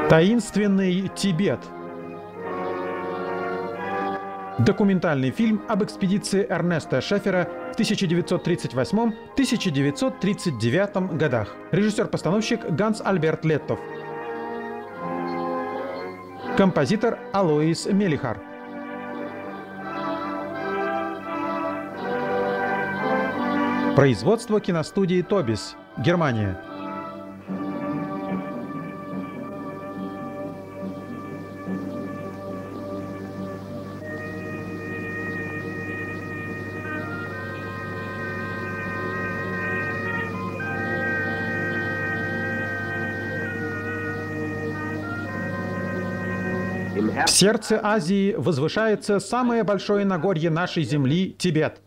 Таинственный Тибет. Документальный фильм об экспедиции Эрнеста Шефера в 1938-1939 годах. Режиссер-постановщик Ганс Альберт Леттов. Композитор Алоис Мелихар. Производство киностудии Тобис, Германия. В сердце Азии возвышается самое большое Нагорье нашей земли – Тибет.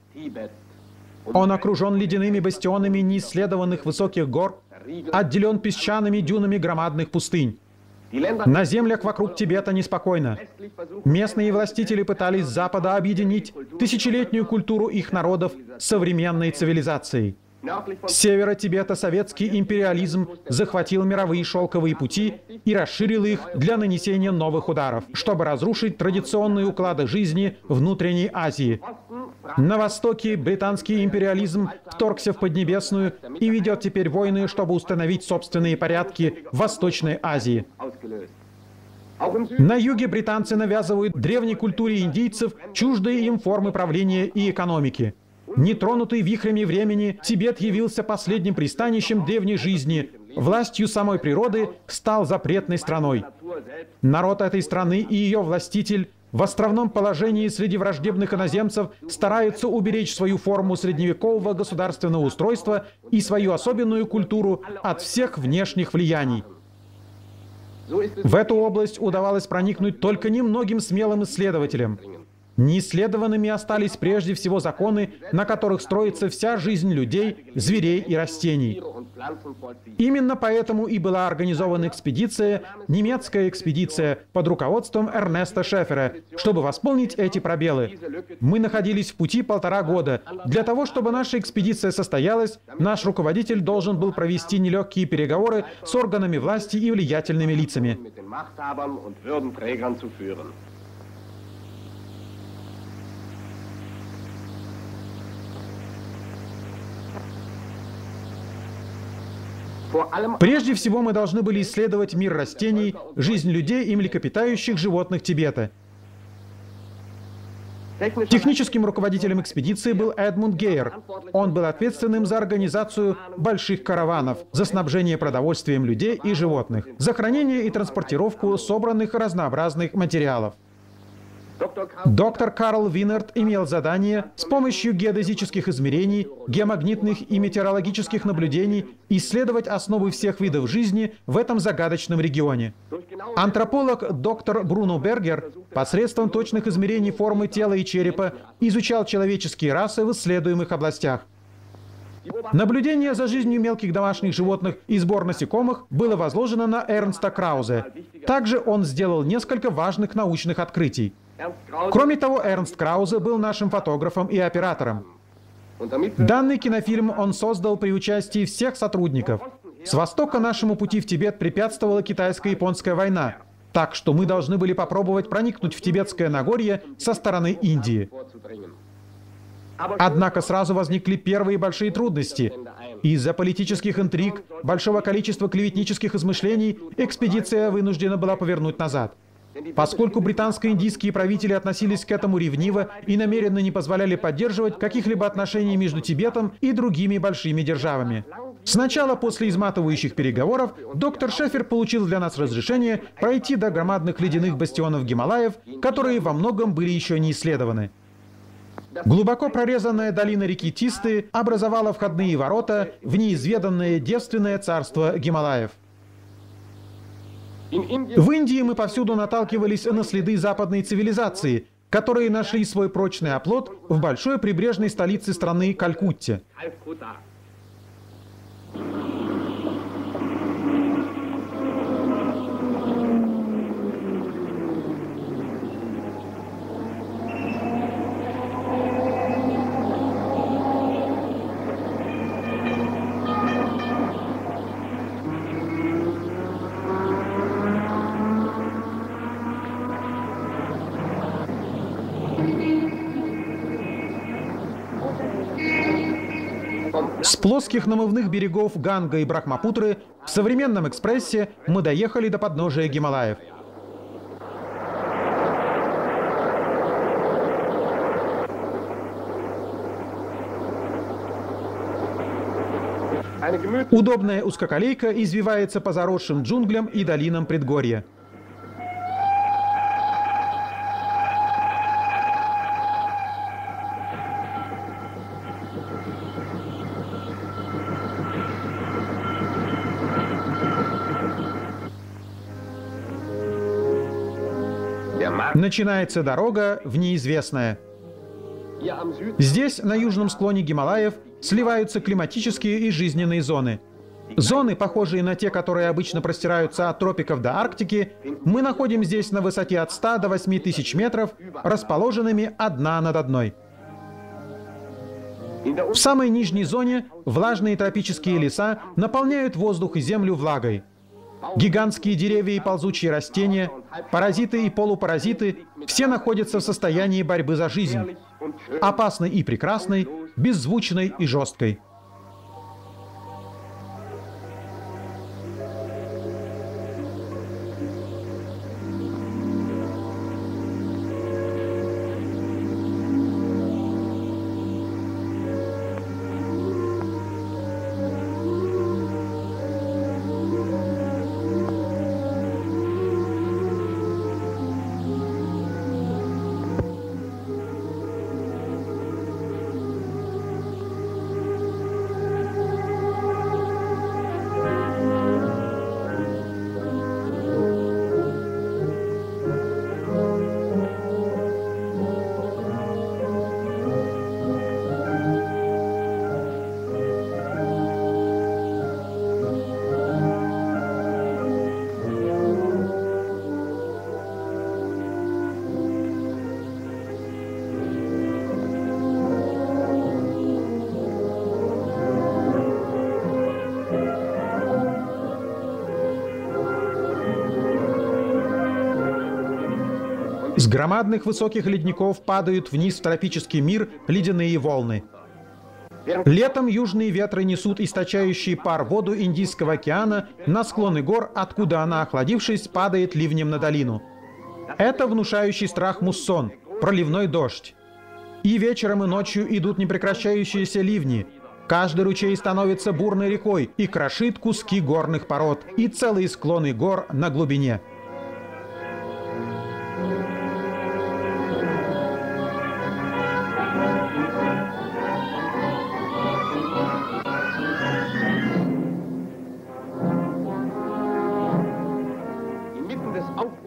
Он окружен ледяными бастионами неисследованных высоких гор, отделен песчаными дюнами громадных пустынь. На землях вокруг Тибета неспокойно. Местные властители пытались с Запада объединить тысячелетнюю культуру их народов с современной цивилизацией. С севера Тибета советский империализм захватил мировые шелковые пути и расширил их для нанесения новых ударов, чтобы разрушить традиционные уклады жизни внутренней Азии. На востоке британский империализм вторгся в Поднебесную и ведет теперь войны, чтобы установить собственные порядки в Восточной Азии. На юге британцы навязывают древней культуре индийцев чуждые им формы правления и экономики. Нетронутый вихрями времени, Тибет явился последним пристанищем древней жизни. Властью самой природы стал запретной страной. Народ этой страны и ее властитель в островном положении среди враждебных иноземцев стараются уберечь свою форму средневекового государственного устройства и свою особенную культуру от всех внешних влияний. В эту область удавалось проникнуть только немногим смелым исследователям. Неисследованными остались прежде всего законы, на которых строится вся жизнь людей, зверей и растений. Именно поэтому и была организована экспедиция, немецкая экспедиция под руководством Эрнеста Шефера, чтобы восполнить эти пробелы. Мы находились в пути 1,5 года. Для того, чтобы наша экспедиция состоялась, наш руководитель должен был провести нелегкие переговоры с органами власти и влиятельными лицами. Прежде всего мы должны были исследовать мир растений, жизнь людей и млекопитающих животных Тибета. Техническим руководителем экспедиции был Эдмунд Гейер. Он был ответственным за организацию больших караванов, за снабжение продовольствием людей и животных, за хранение и транспортировку собранных разнообразных материалов. Доктор Карл Винерт имел задание с помощью геодезических измерений, геомагнитных и метеорологических наблюдений исследовать основы всех видов жизни в этом загадочном регионе. Антрополог доктор Бруно Бергер посредством точных измерений формы тела и черепа изучал человеческие расы в исследуемых областях. Наблюдение за жизнью мелких домашних животных и сбор насекомых было возложено на Эрнста Краузе. Также он сделал несколько важных научных открытий. Кроме того, Эрнст Краузе был нашим фотографом и оператором. Данный кинофильм он создал при участии всех сотрудников. С востока нашему пути в Тибет препятствовала китайско-японская война, так что мы должны были попробовать проникнуть в Тибетское Нагорье со стороны Индии. Однако сразу возникли первые большие трудности. Из-за политических интриг, большого количества клеветнических измышлений, экспедиция вынуждена была повернуть назад. Поскольку британско-индийские правители относились к этому ревниво и намеренно не позволяли поддерживать каких-либо отношений между Тибетом и другими большими державами. Сначала, после изматывающих переговоров, доктор Шефер получил для нас разрешение пройти до громадных ледяных бастионов Гималаев, которые во многом были еще не исследованы. Глубоко прорезанная долина реки Тисты образовала входные ворота в неизведанное девственное царство Гималаев. В Индии мы повсюду наталкивались на следы западной цивилизации, которые нашли свой прочный оплот в большой прибрежной столице страны Калькутте. С плоских намывных берегов Ганга и Брахмапутры в современном экспрессе мы доехали до подножия Гималаев. Удобная узкоколейка извивается по заросшим джунглям и долинам предгорья. Начинается дорога в неизвестное. Здесь, на южном склоне Гималаев, сливаются климатические и жизненные зоны. Зоны, похожие на те, которые обычно простираются от тропиков до Арктики, мы находим здесь на высоте от 100 до 8 тысяч метров, расположенными одна над одной. В самой нижней зоне влажные тропические леса наполняют воздух и землю влагой. Гигантские деревья и ползучие растения, паразиты и полупаразиты – все находятся в состоянии борьбы за жизнь. Опасной и прекрасной, беззвучной и жесткой. С громадных высоких ледников падают вниз в тропический мир ледяные волны. Летом южные ветры несут источающий пар воду Индийского океана на склоны гор, откуда она, охладившись, падает ливнем на долину. Это внушающий страх муссон, проливной дождь. И вечером, и ночью идут непрекращающиеся ливни. Каждый ручей становится бурной рекой и крошит куски горных пород и целые склоны гор на глубине.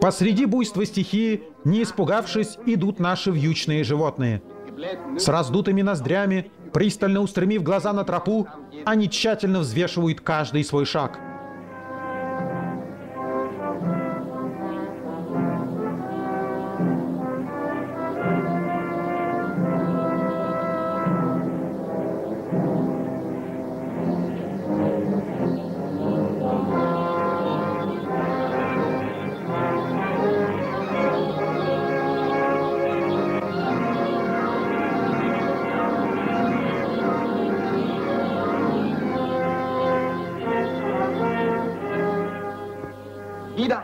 Посреди буйства стихии, не испугавшись, идут наши вьючные животные. С раздутыми ноздрями, пристально устремив глаза на тропу, они тщательно взвешивают каждый свой шаг.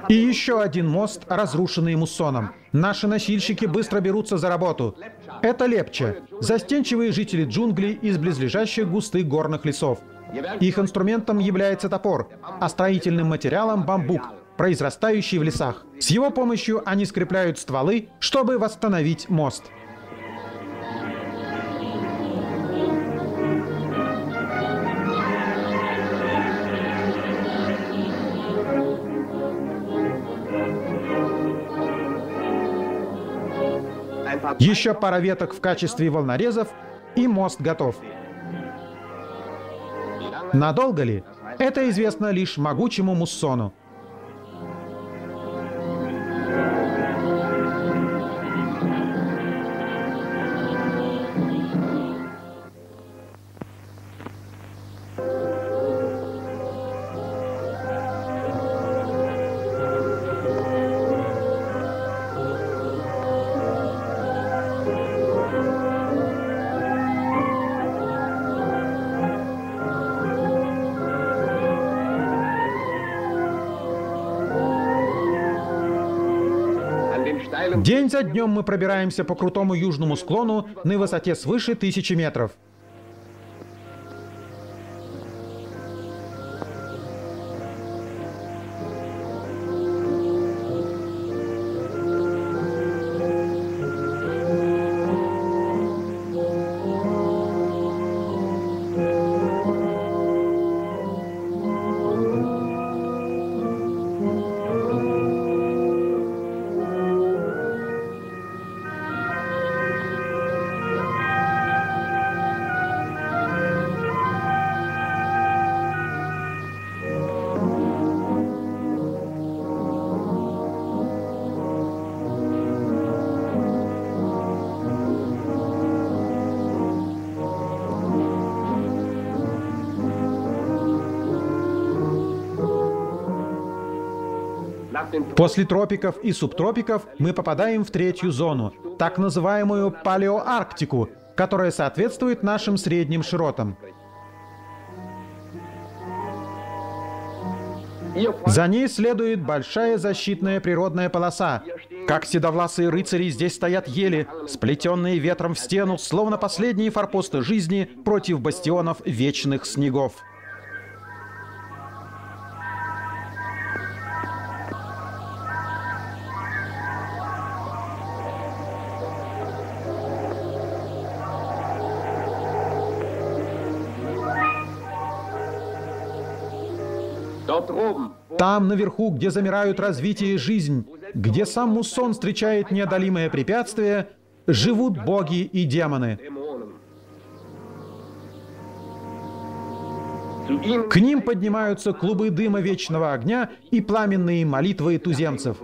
И еще один мост, разрушенный муссоном. Наши носильщики быстро берутся за работу. Это Лепча, застенчивые жители джунглей из близлежащих густых горных лесов. Их инструментом является топор, а строительным материалом — бамбук, произрастающий в лесах. С его помощью они скрепляют стволы, чтобы восстановить мост. Еще пара веток в качестве волнорезов, и мост готов. Надолго ли? Это известно лишь могучему муссону. День за днем мы пробираемся по крутому южному склону на высоте свыше 1000 метров. После тропиков и субтропиков мы попадаем в третью зону, так называемую палеоарктику, которая соответствует нашим средним широтам. За ней следует большая защитная природная полоса. Как седовласые рыцари здесь стоят ели, сплетенные ветром в стену, словно последние форпосты жизни против бастионов вечных снегов. Там, наверху, где замирают развитие и жизнь, где сам муссон встречает неодолимые препятствия, живут боги и демоны. К ним поднимаются клубы дыма вечного огня и пламенные молитвы туземцев.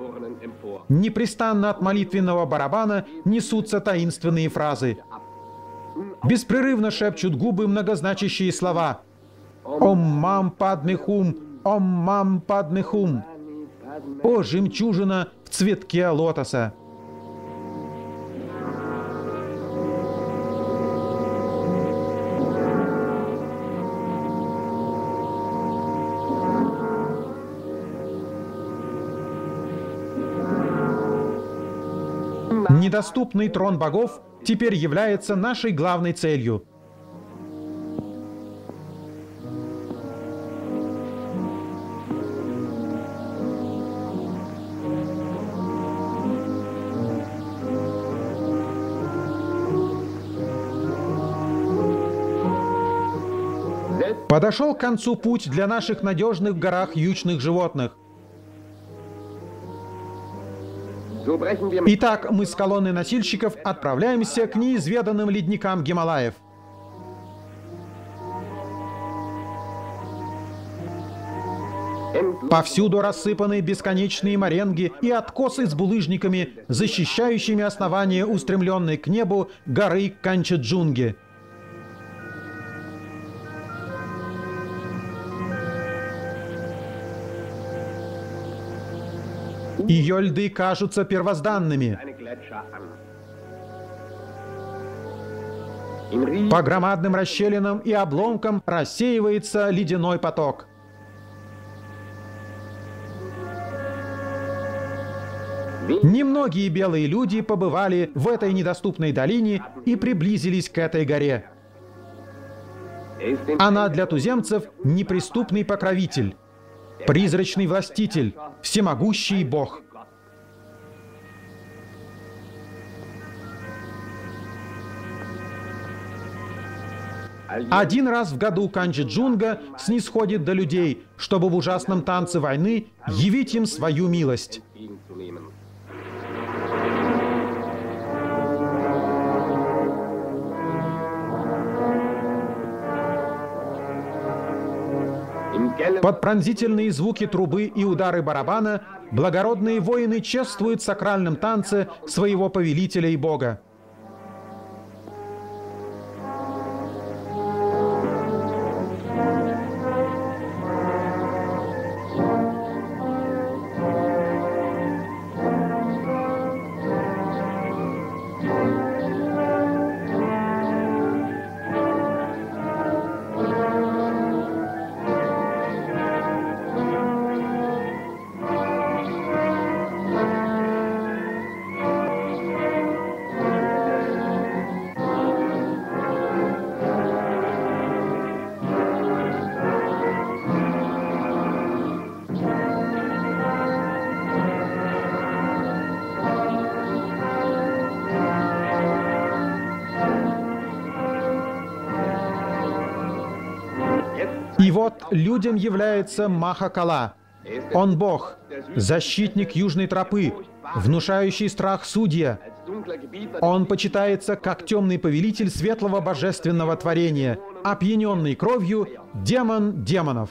Непрестанно от молитвенного барабана несутся таинственные фразы. Беспрерывно шепчут губы многозначащие слова «Ом мам падме хум, ом мам падме хум». «О, жемчужина в цветке лотоса». Недоступный трон богов теперь является нашей главной целью. Подошел к концу путь для наших надежных в горах ючных животных. Итак, мы с колонной носильщиков отправляемся к неизведанным ледникам Гималаев. Повсюду рассыпаны бесконечные моренги и откосы с булыжниками, защищающими основание устремленной к небу горы Канчеджунги. Ее льды кажутся первозданными. По громадным расщелинам и обломкам рассеивается ледяной поток. Немногие белые люди побывали в этой недоступной долине и приблизились к этой горе. Она для туземцев неприступный покровитель, призрачный властитель, всемогущий Бог. Один раз в году Канчеджунга снисходит до людей, чтобы в ужасном танце войны явить им свою милость. Под пронзительные звуки трубы и удары барабана благородные воины чествуют в сакральном танце своего повелителя и бога. И вот людям является Махакала. Он Бог, защитник южной тропы, внушающий страх судья. Он почитается как темный повелитель светлого божественного творения, опьяненный кровью демон демонов.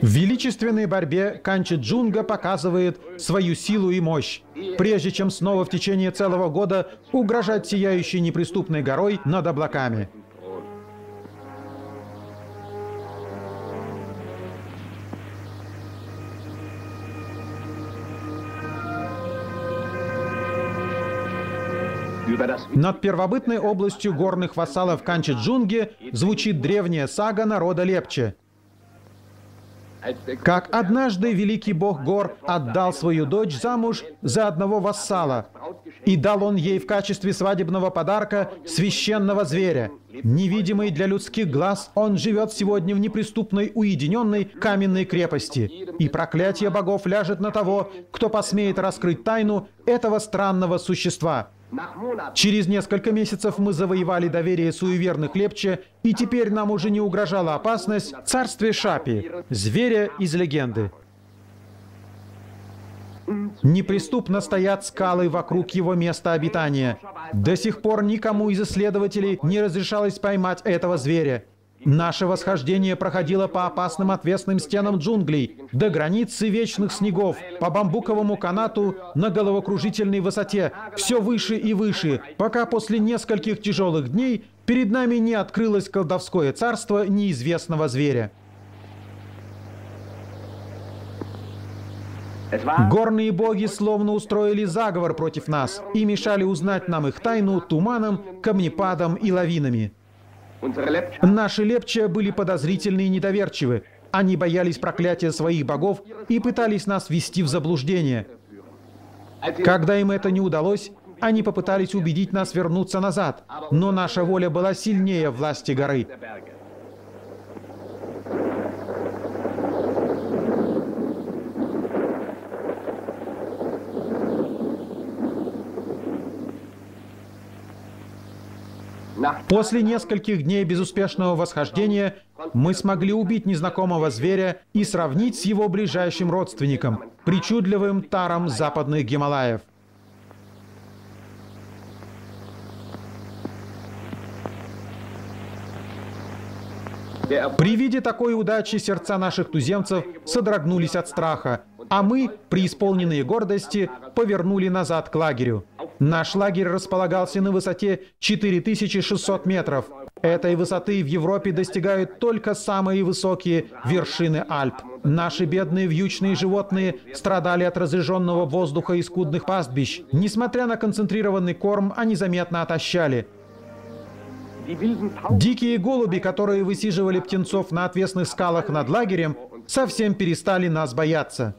В величественной борьбе Канчеджунга показывает свою силу и мощь, прежде чем снова в течение целого года угрожать сияющей неприступной горой над облаками. Над первобытной областью горных вассалов Канчеджунги звучит древняя сага народа Лепче. Как однажды великий бог гор отдал свою дочь замуж за одного вассала, и дал он ей в качестве свадебного подарка священного зверя. Невидимый для людских глаз, он живет сегодня в неприступной уединенной каменной крепости, и проклятие богов ляжет на того, кто посмеет раскрыть тайну этого странного существа. Через несколько месяцев мы завоевали доверие суеверных Лепче, и теперь нам уже не угрожала опасность в царстве Шапи, зверя из легенды. Неприступно стоят скалы вокруг его места обитания. До сих пор никому из исследователей не разрешалось поймать этого зверя. Наше восхождение проходило по опасным отвесным стенам джунглей, до границы вечных снегов, по бамбуковому канату на головокружительной высоте, все выше и выше, пока после нескольких тяжелых дней перед нами не открылось колдовское царство неизвестного зверя. Горные боги словно устроили заговор против нас и мешали узнать нам их тайну туманом, камнепадом и лавинами. Наши Лепче были подозрительны и недоверчивы. Они боялись проклятия своих богов и пытались нас ввести в заблуждение. Когда им это не удалось, они попытались убедить нас вернуться назад, но наша воля была сильнее власти горы. После нескольких дней безуспешного восхождения мы смогли убить незнакомого зверя и сравнить с его ближайшим родственником, причудливым таром западных Гималаев. При виде такой удачи сердца наших туземцев содрогнулись от страха, а мы, преисполненные гордости, повернули назад к лагерю. Наш лагерь располагался на высоте 4600 метров. Этой высоты в Европе достигают только самые высокие вершины Альп. Наши бедные вьючные животные страдали от разреженного воздуха и скудных пастбищ. Несмотря на концентрированный корм, они заметно отощали. Дикие голуби, которые высиживали птенцов на отвесных скалах над лагерем, совсем перестали нас бояться.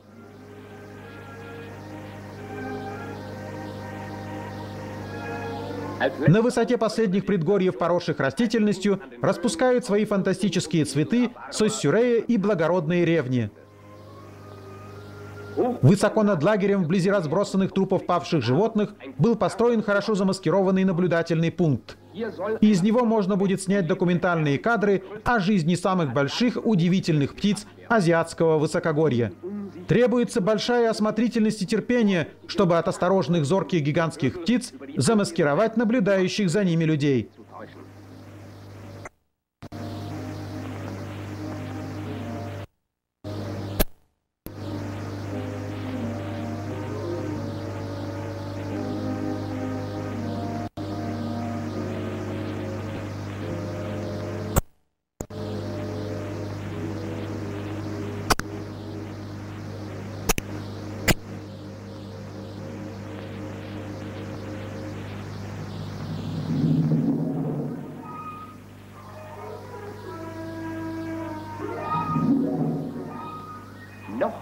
На высоте последних предгорьев, поросших растительностью, распускают свои фантастические цветы соссюрея и благородные ревни. Высоко над лагерем, вблизи разбросанных трупов павших животных, был построен хорошо замаскированный наблюдательный пункт. Из него можно будет снять документальные кадры о жизни самых больших удивительных птиц азиатского высокогорья. Требуется большая осмотрительность и терпение, чтобы от осторожных зорких гигантских птиц замаскировать наблюдающих за ними людей.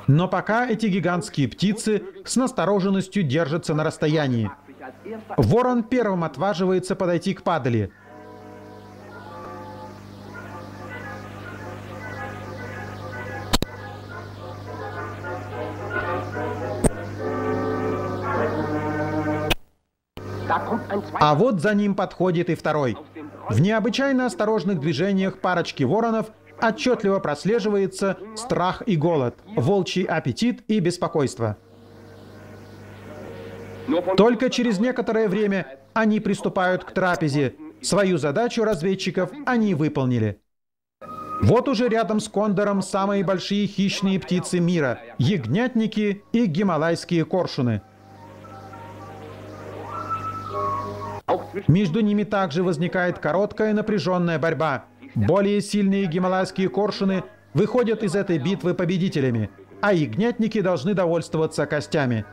Но пока эти гигантские птицы с настороженностью держатся на расстоянии. Ворон первым отваживается подойти к падали. А вот за ним подходит и второй. В необычайно осторожных движениях парочки воронов отчетливо прослеживается страх и голод, волчий аппетит и беспокойство. Только через некоторое время они приступают к трапезе. Свою задачу разведчиков они выполнили. Вот уже рядом с кондором самые большие хищные птицы мира – ягнятники и гималайские коршуны. Между ними также возникает короткая напряженная борьба. Более сильные гималайские коршуны выходят из этой битвы победителями, а ягнятники должны довольствоваться костями.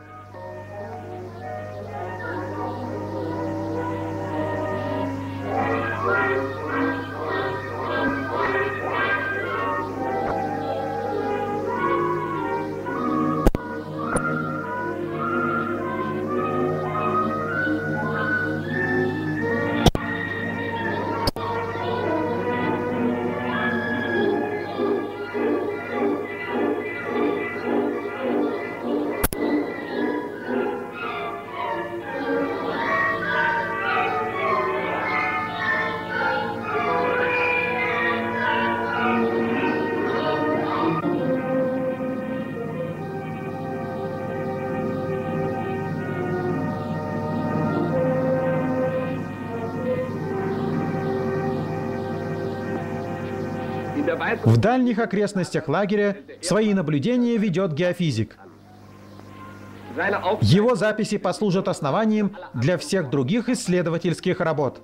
В дальних окрестностях лагеря свои наблюдения ведет геофизик. Его записи послужат основанием для всех других исследовательских работ.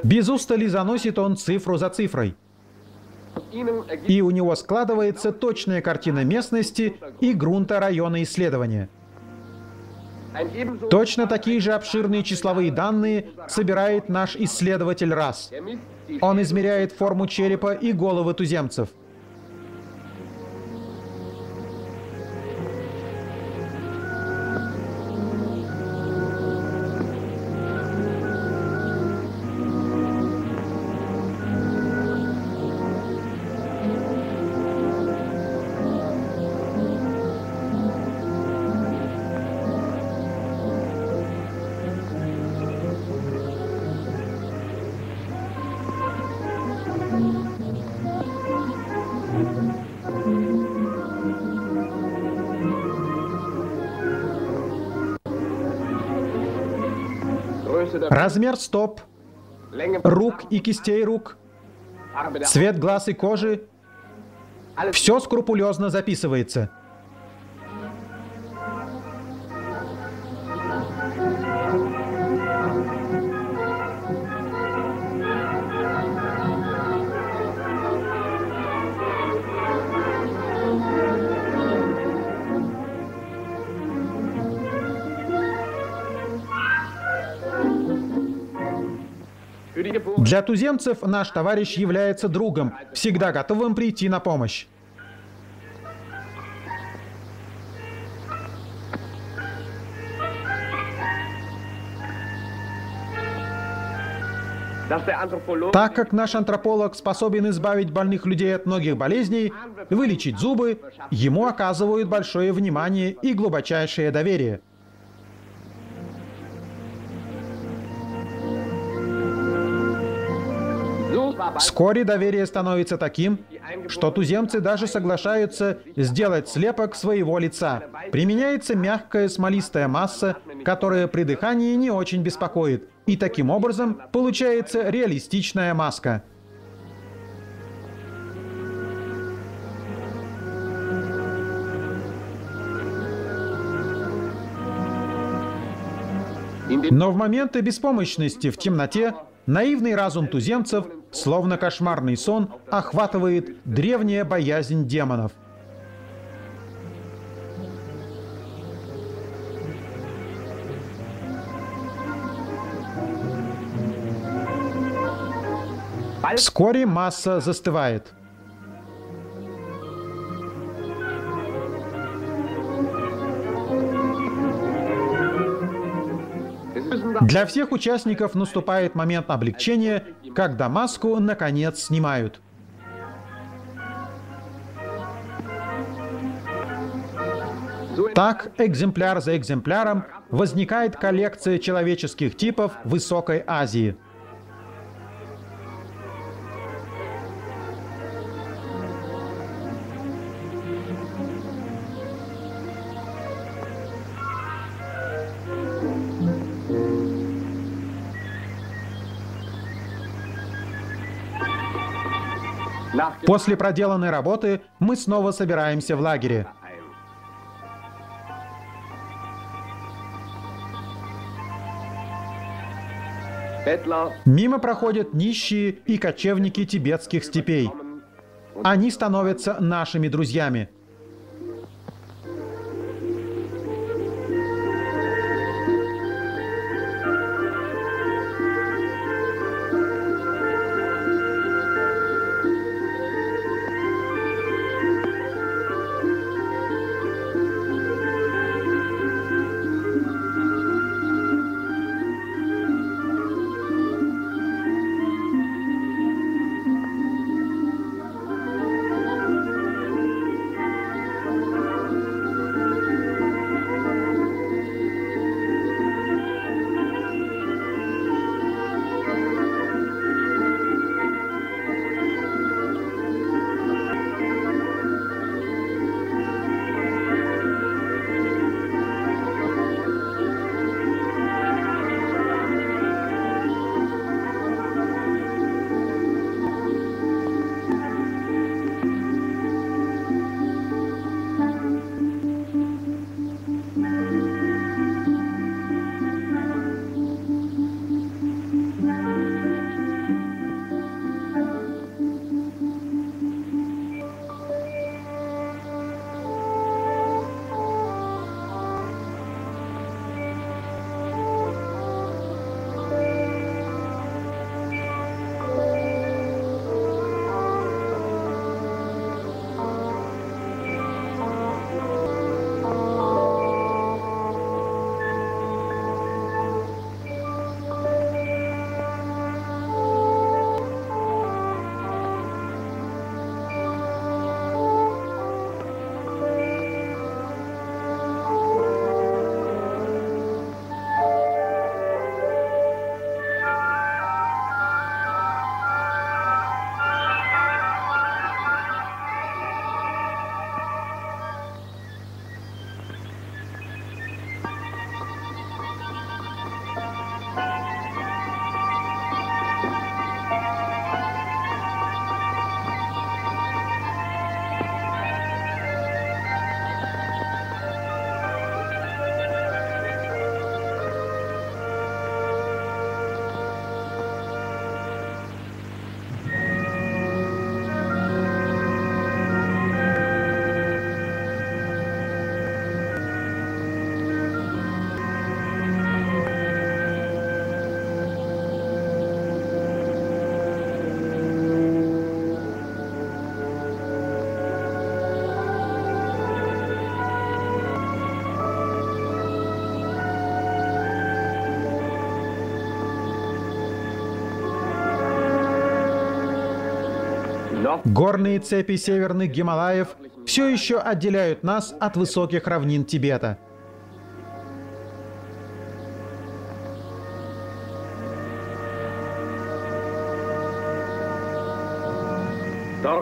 Без устали заносит он цифру за цифрой. И у него складывается точная картина местности и грунта района исследования. Точно такие же обширные числовые данные собирает наш исследователь РАС. Он измеряет форму черепа и головы туземцев. Размер стоп, рук и кистей рук, цвет глаз и кожи – все скрупулезно записывается. Для туземцев наш товарищ является другом, всегда готовым прийти на помощь. Так как наш антрополог способен избавить больных людей от многих болезней, вылечить зубы, ему оказывают большое внимание и глубочайшее доверие. Вскоре доверие становится таким, что туземцы даже соглашаются сделать слепок своего лица. Применяется мягкая смолистая масса, которая при дыхании не очень беспокоит. И таким образом получается реалистичная маска. Но в моменты беспомощности в темноте наивный разум туземцев, словно кошмарный сон, охватывает древняя боязнь демонов. Вскоре масса застывает. Для всех участников наступает момент облегчения, когда маску наконец снимают. Так, экземпляр за экземпляром возникает коллекция человеческих типов Высокой Азии. После проделанной работы мы снова собираемся в лагере. Мимо проходят нищие и кочевники тибетских степей. Они становятся нашими друзьями. Горные цепи северных Гималаев все еще отделяют нас от высоких равнин Тибета.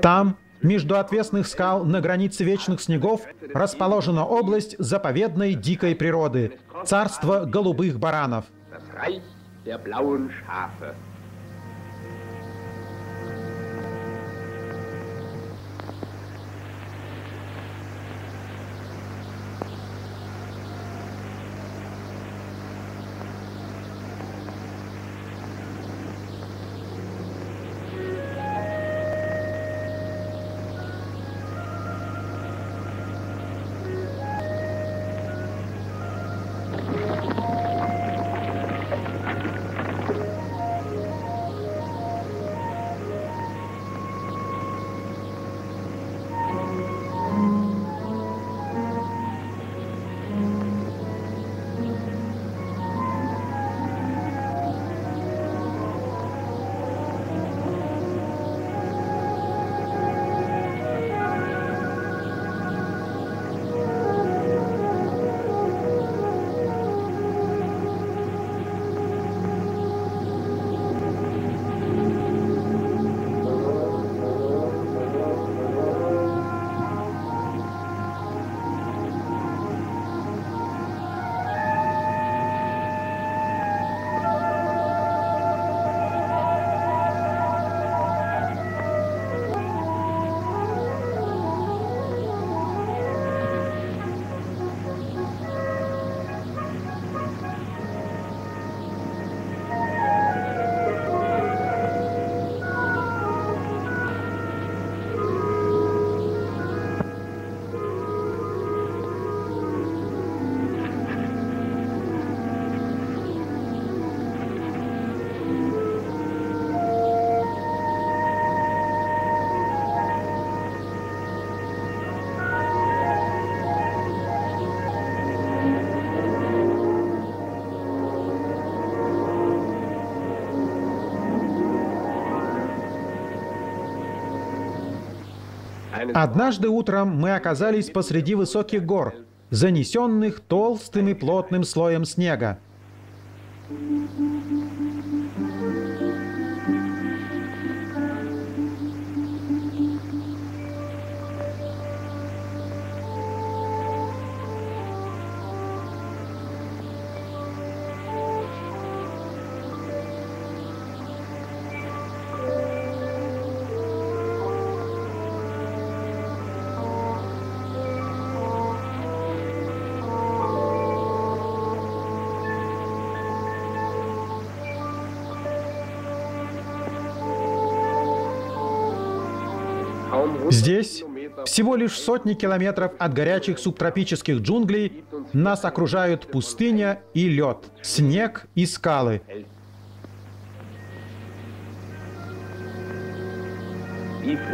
Там, между отвесных скал на границе вечных снегов, расположена область заповедной дикой природы — царство голубых баранов. Однажды утром мы оказались посреди высоких гор, занесенных толстым и плотным слоем снега. Здесь, всего лишь сотни километров от горячих субтропических джунглей, нас окружают пустыня и лед, снег и скалы.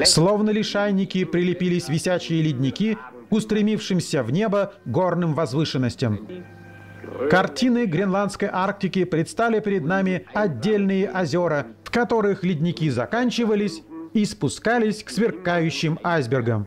Словно лишайники прилепились висячие ледники к устремившимся в небо горным возвышенностям. Картины Гренландской Арктики предстали перед нами отдельные озера, в которых ледники заканчивались и спускались к сверкающим айсбергам.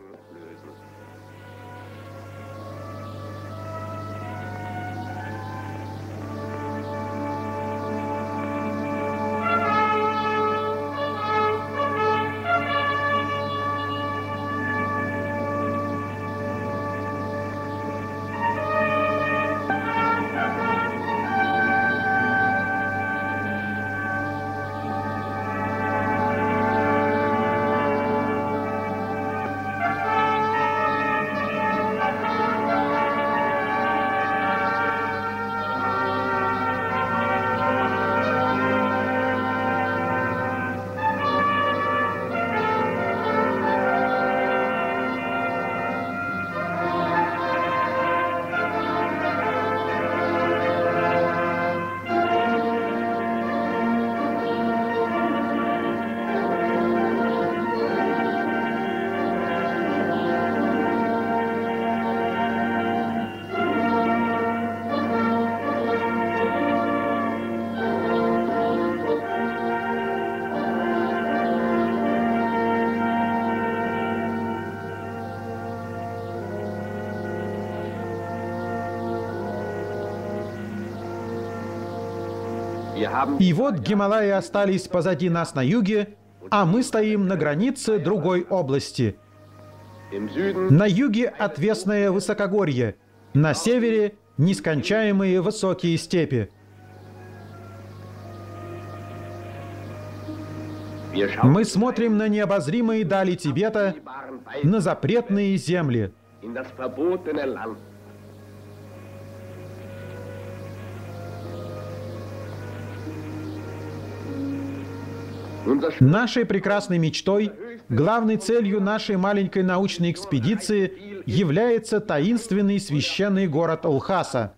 И вот Гималаи остались позади нас на юге, а мы стоим на границе другой области. На юге отвесное высокогорье, на севере нескончаемые высокие степи. Мы смотрим на необозримые дали Тибета, на запретные земли. Нашей прекрасной мечтой, главной целью нашей маленькой научной экспедиции является таинственный священный город Лхаса.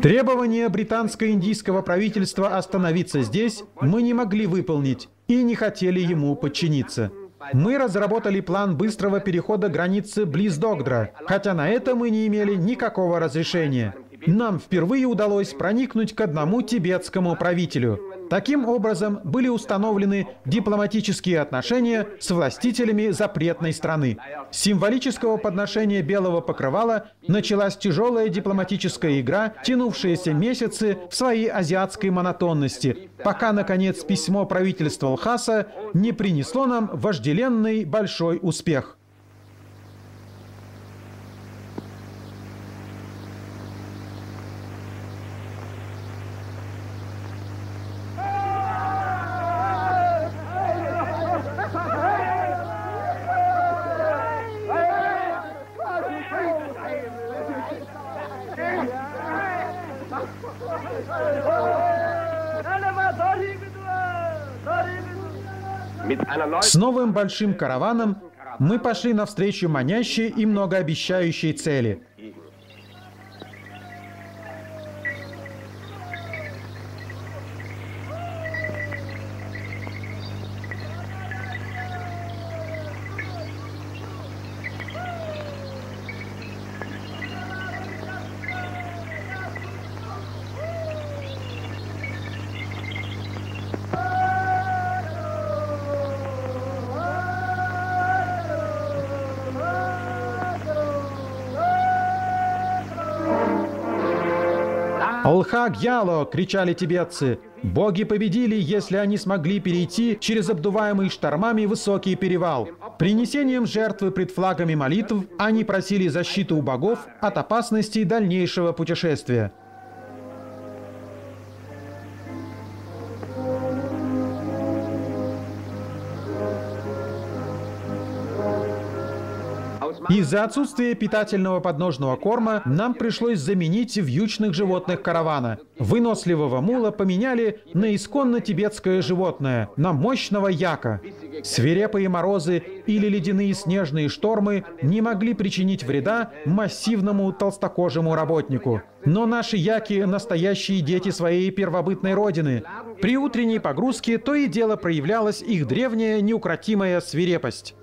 Требования британско-индийского правительства остановиться здесь мы не могли выполнить и не хотели ему подчиниться. Мы разработали план быстрого перехода границы близ Догдра, хотя на это мы не имели никакого разрешения. Нам впервые удалось проникнуть к одному тибетскому правителю. Таким образом, были установлены дипломатические отношения с властителями запретной страны. С символического подношения белого покрывала началась тяжелая дипломатическая игра, тянувшаяся месяцы в своей азиатской монотонности, пока, наконец, письмо правительства Лхаса не принесло нам вожделенный большой успех. С новым большим караваном мы пошли навстречу манящей и многообещающей цели. «Лха-Гьяло!» — кричали тибетцы. Боги победили, если они смогли перейти через обдуваемый штормами высокий перевал. Принесением жертвы пред флагами молитв они просили защиту у богов от опасностей дальнейшего путешествия. Из-за отсутствия питательного подножного корма нам пришлось заменить вьючных животных каравана. Выносливого мула поменяли на исконно тибетское животное, на мощного яка. Свирепые морозы или ледяные снежные штормы не могли причинить вреда массивному толстокожему работнику. Но наши яки – настоящие дети своей первобытной родины. При утренней погрузке то и дело проявлялась их древняя неукротимая свирепость.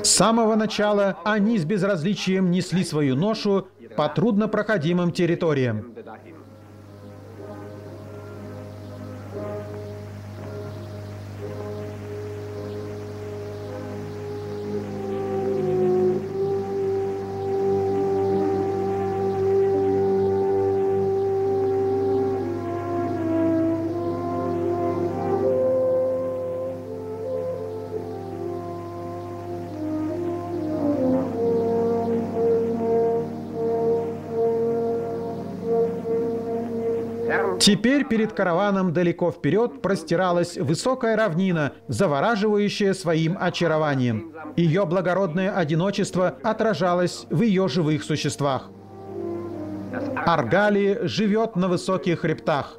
С самого начала они с безразличием несли свою ношу по труднопроходимым территориям. Теперь перед караваном далеко вперед простиралась высокая равнина, завораживающая своим очарованием. Ее благородное одиночество отражалось в ее живых существах. Аргали живет на высоких хребтах.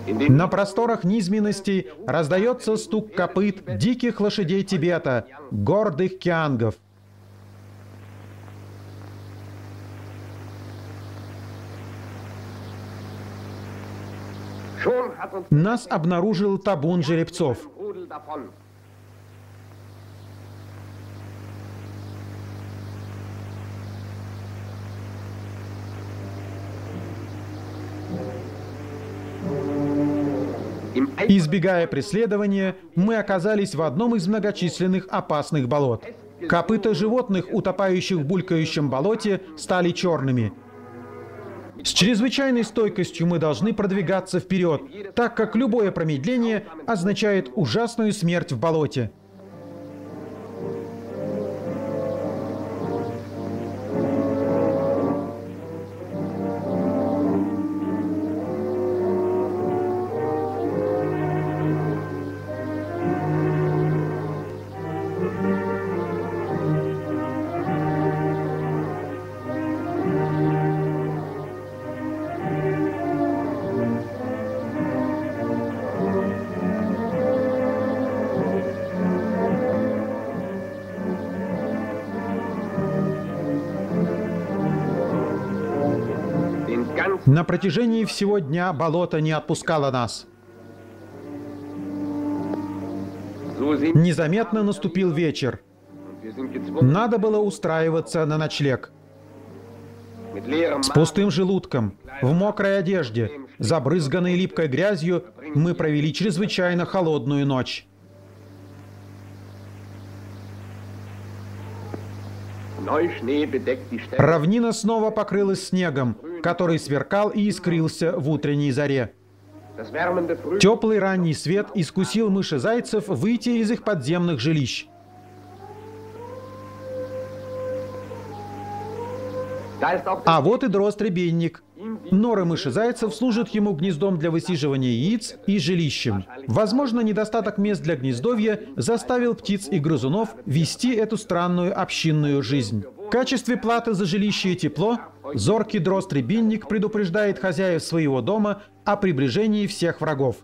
На просторах низменностей раздается стук копыт диких лошадей Тибета, гордых киангов. Нас обнаружил табун жеребцов. Избегая преследования, мы оказались в одном из многочисленных опасных болот. Копыта животных, утопающих в булькающем болоте, стали черными. С чрезвычайной стойкостью мы должны продвигаться вперед, так как любое промедление означает ужасную смерть в болоте. На протяжении всего дня болото не отпускало нас. Незаметно наступил вечер. Надо было устраиваться на ночлег. С пустым желудком, в мокрой одежде, забрызганной липкой грязью, мы провели чрезвычайно холодную ночь. Равнина снова покрылась снегом, который сверкал и искрился в утренней заре. Теплый ранний свет искусил мышезайцев выйти из их подземных жилищ. А вот и дрозд-рябинник. Норы мышезайцев служат ему гнездом для высиживания яиц и жилищем. Возможно, недостаток мест для гнездовья заставил птиц и грызунов вести эту странную общинную жизнь. В качестве платы за жилище и тепло зоркий дрозд-рябинник предупреждает хозяев своего дома о приближении всех врагов.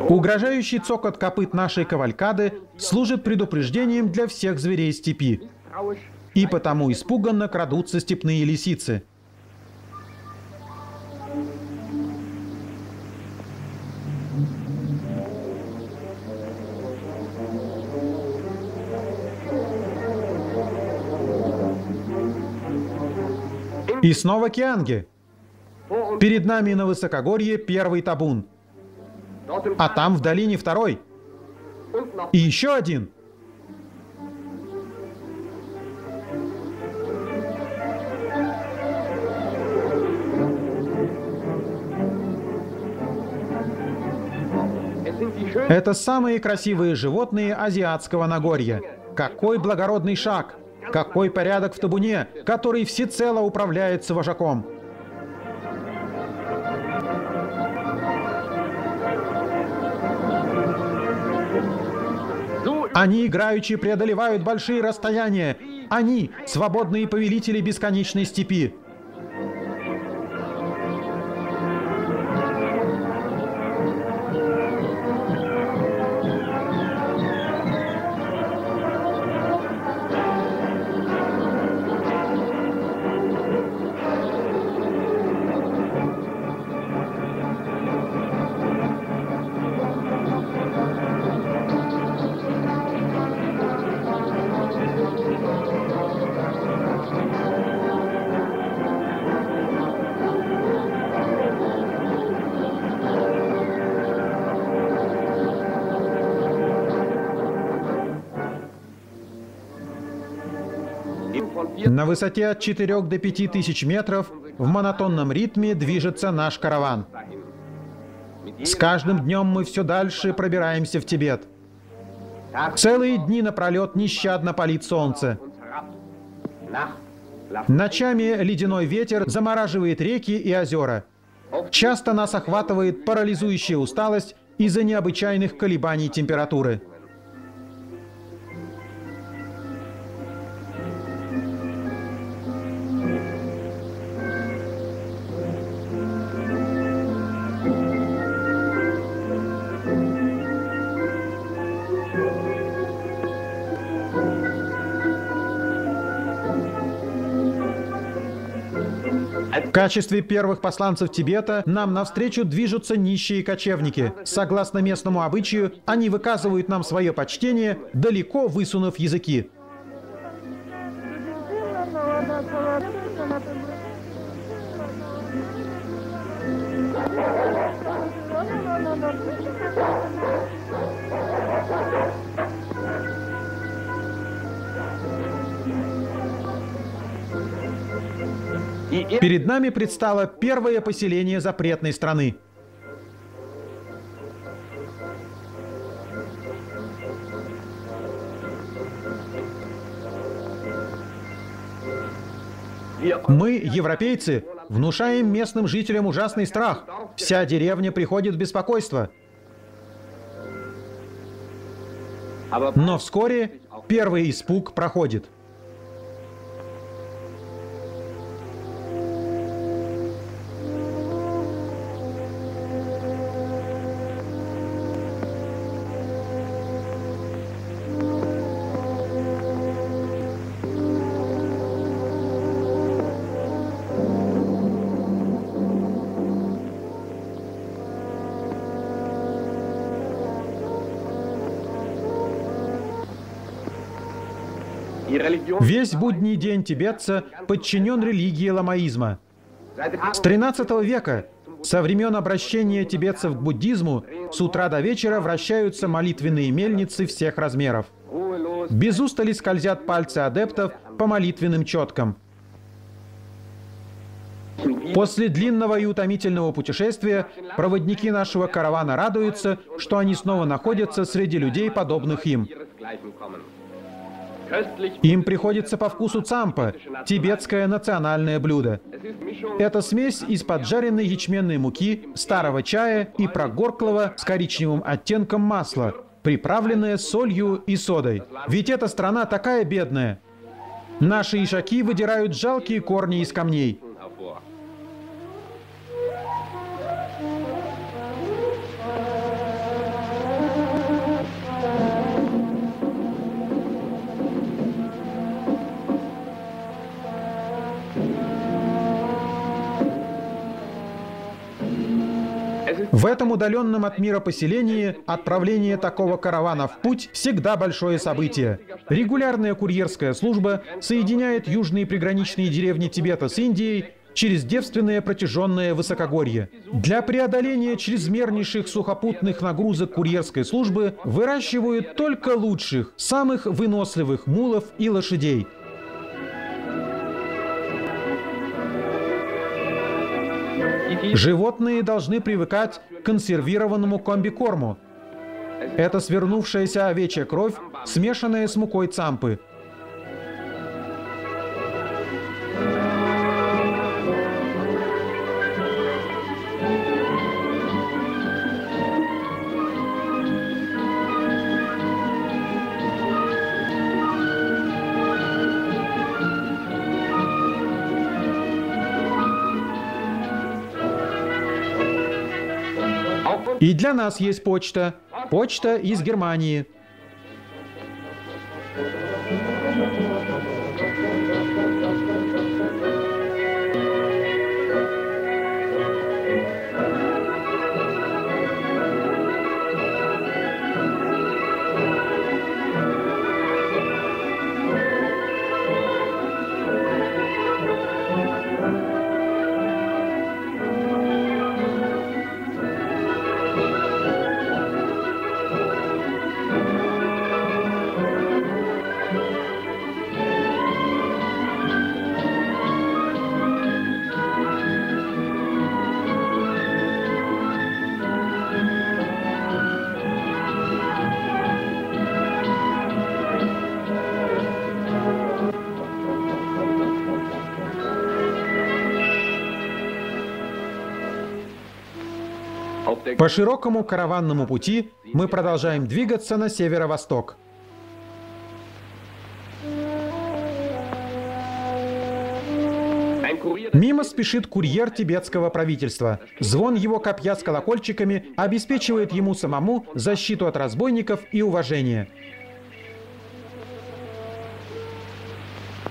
Угрожающий цокот копыт нашей кавалькады служит предупреждением для всех зверей степи. И потому испуганно крадутся степные лисицы. И снова кианги. Перед нами на высокогорье первый табун. А там в долине второй. И еще один. Это самые красивые животные азиатского Нагорья. Какой благородный шаг! Какой порядок в табуне, который всецело управляется вожаком! Они играючи преодолевают большие расстояния. Они — свободные повелители бесконечной степи. На высоте от 4 до 5 тысяч метров в монотонном ритме движется наш караван. С каждым днем мы все дальше пробираемся в Тибет. Целые дни напролет нещадно палит солнце. Ночами ледяной ветер замораживает реки и озера. Часто нас охватывает парализующая усталость из-за необычайных колебаний температуры. В качестве первых посланцев Тибета нам навстречу движутся нищие кочевники. Согласно местному обычаю, они выказывают нам свое почтение, далеко высунув языки. Перед нами предстало первое поселение запретной страны. Мы, европейцы, внушаем местным жителям ужасный страх. Вся деревня приходит в беспокойство. Но вскоре первый испуг проходит. Весь будний день тибетца подчинен религии ламаизма. С XIII века, со времен обращения тибетцев к буддизму, с утра до вечера вращаются молитвенные мельницы всех размеров. Без устали скользят пальцы адептов по молитвенным четкам. После длинного и утомительного путешествия проводники нашего каравана радуются, что они снова находятся среди людей, подобных им. Им приходится по вкусу цампа, тибетское национальное блюдо. Это смесь из поджаренной ячменной муки, старого чая и прогорклого с коричневым оттенком масла, приправленное солью и содой. Ведь эта страна такая бедная. Наши ишаки выдирают жалкие корни из камней. В этом удаленном от мира поселении отправление такого каравана в путь всегда большое событие. Регулярная курьерская служба соединяет южные приграничные деревни Тибета с Индией через девственное протяженное высокогорье. Для преодоления чрезмернейших сухопутных нагрузок курьерской службы выращивают только лучших, самых выносливых мулов и лошадей. Животные должны привыкать к консервированному комбикорму. Это свернувшаяся овечья кровь, смешанная с мукой цампы. И для нас есть почта. Почта из Германии. По широкому караванному пути мы продолжаем двигаться на северо-восток. Мимо спешит курьер тибетского правительства. Звон его копья с колокольчиками обеспечивает ему самому защиту от разбойников и уважение.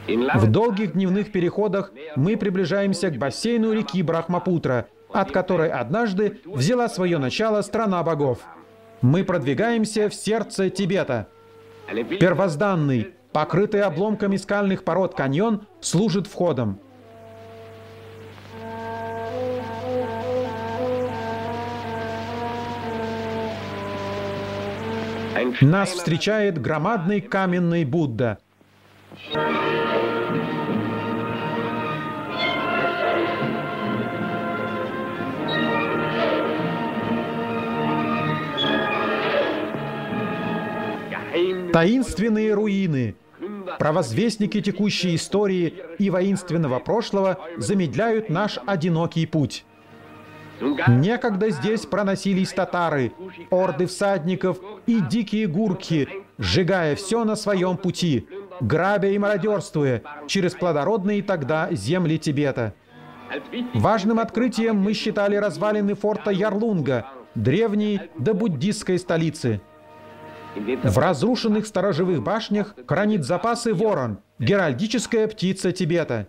В долгих дневных переходах мы приближаемся к бассейну реки Брахмапутра, от которой однажды взяла свое начало страна богов. Мы продвигаемся в сердце Тибета. Первозданный, покрытый обломками скальных пород каньон служит входом. Нас встречает громадный каменный Будда. Таинственные руины, провозвестники текущей истории и воинственного прошлого замедляют наш одинокий путь. Некогда здесь проносились татары, орды всадников и дикие гурки, сжигая все на своем пути, грабя и мародерствуя через плодородные тогда земли Тибета. Важным открытием мы считали развалины форта Ярлунга, древней добуддистской столицы. В разрушенных сторожевых башнях хранит запасы ворон, геральдическая птица Тибета.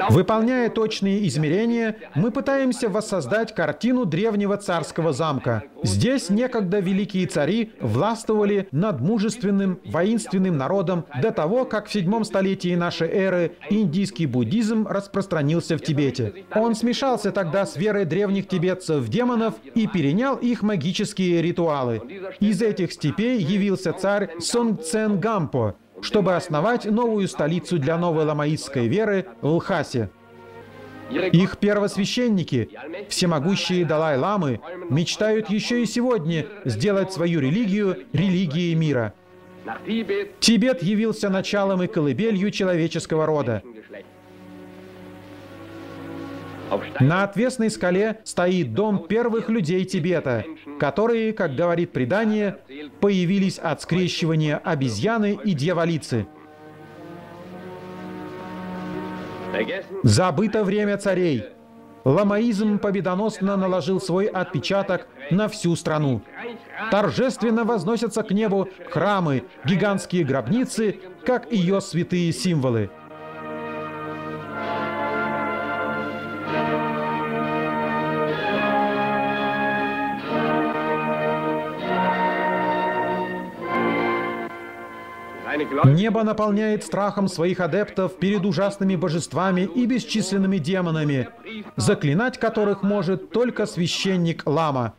Выполняя точные измерения, мы пытаемся воссоздать картину древнего царского замка. Здесь некогда великие цари властвовали над мужественным, воинственным народом до того, как в 7 столетии нашей эры индийский буддизм распространился в Тибете. Он смешался тогда с верой древних тибетцев в демонов и перенял их магические ритуалы. Из этих степей явился царь Сонгцен Гампо, чтобы основать новую столицу для новой ламаистской веры в Лхасе. Их первосвященники, всемогущие Далай-ламы, мечтают еще и сегодня сделать свою религию религией мира. Тибет явился началом и колыбелью человеческого рода. На отвесной скале стоит дом первых людей Тибета, которые, как говорит предание, появились от скрещивания обезьяны и дьяволицы. Забыто время царей. Ламаизм победоносно наложил свой отпечаток на всю страну. Торжественно возносятся к небу храмы, гигантские гробницы, как ее святые символы. Небо наполняет страхом своих адептов перед ужасными божествами и бесчисленными демонами, заклинать которых может только священник Лама.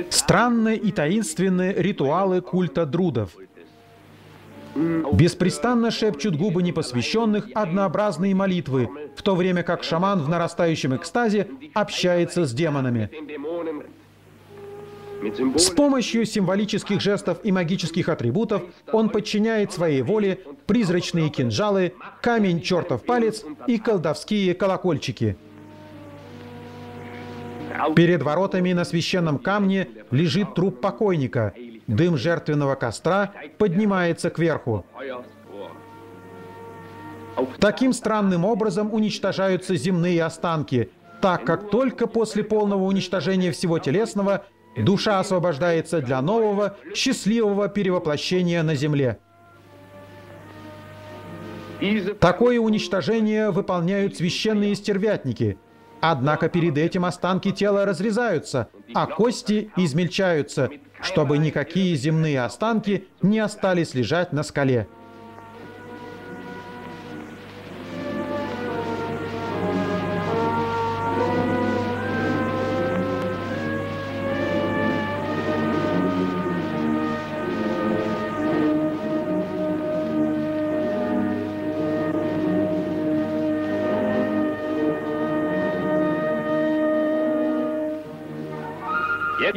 Странные и таинственные ритуалы культа друдов. Беспрестанно шепчут губы непосвященных однообразные молитвы, в то время как шаман в нарастающем экстазе общается с демонами. С помощью символических жестов и магических атрибутов он подчиняет своей воле призрачные кинжалы, камень чертов палец и колдовские колокольчики. Перед воротами на священном камне лежит труп покойника. Дым жертвенного костра поднимается кверху. Таким странным образом уничтожаются земные останки, так как только после полного уничтожения всего телесного душа освобождается для нового, счастливого перевоплощения на земле. Такое уничтожение выполняют священные стервятники. Однако перед этим останки тела разрезаются, а кости измельчаются, чтобы никакие земные останки не остались лежать на скале.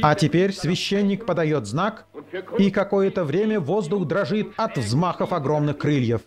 А теперь священник подает знак, и какое-то время воздух дрожит от взмахов огромных крыльев.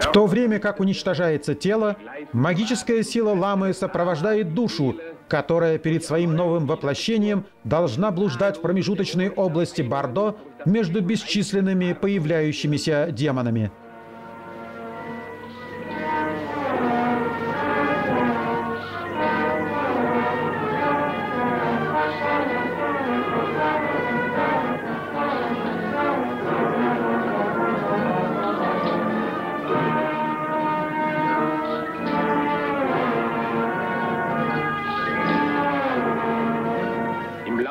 В то время как уничтожается тело, магическая сила ламы сопровождает душу, которая перед своим новым воплощением должна блуждать в промежуточной области Бордо между бесчисленными появляющимися демонами.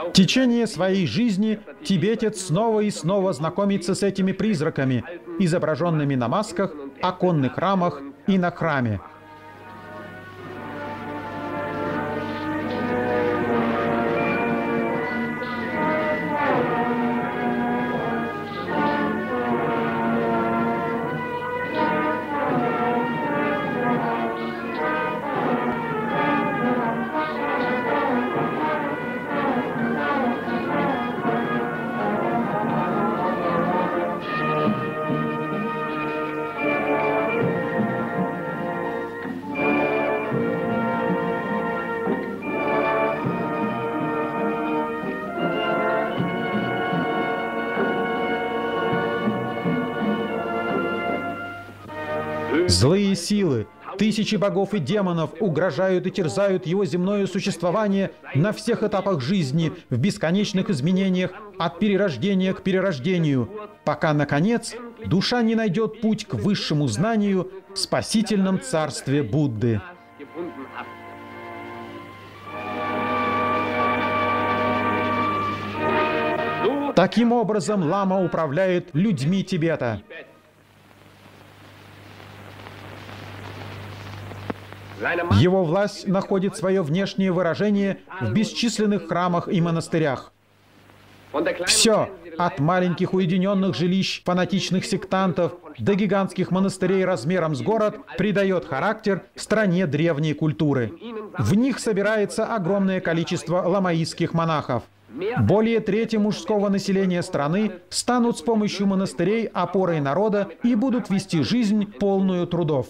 В течение своей жизни тибетец снова и снова знакомится с этими призраками, изображенными на масках, оконных рамах и на храме. Злые силы, тысячи богов и демонов угрожают и терзают его земное существование на всех этапах жизни, в бесконечных изменениях от перерождения к перерождению, пока, наконец, душа не найдет путь к высшему знанию в спасительном царстве Будды. Таким образом, лама управляет людьми Тибета. Его власть находит свое внешнее выражение в бесчисленных храмах и монастырях. Все, от маленьких уединенных жилищ фанатичных сектантов до гигантских монастырей размером с город, придает характер стране древней культуры. В них собирается огромное количество ламаистских монахов. Более трети мужского населения страны станут с помощью монастырей опорой народа и будут вести жизнь, полную трудов.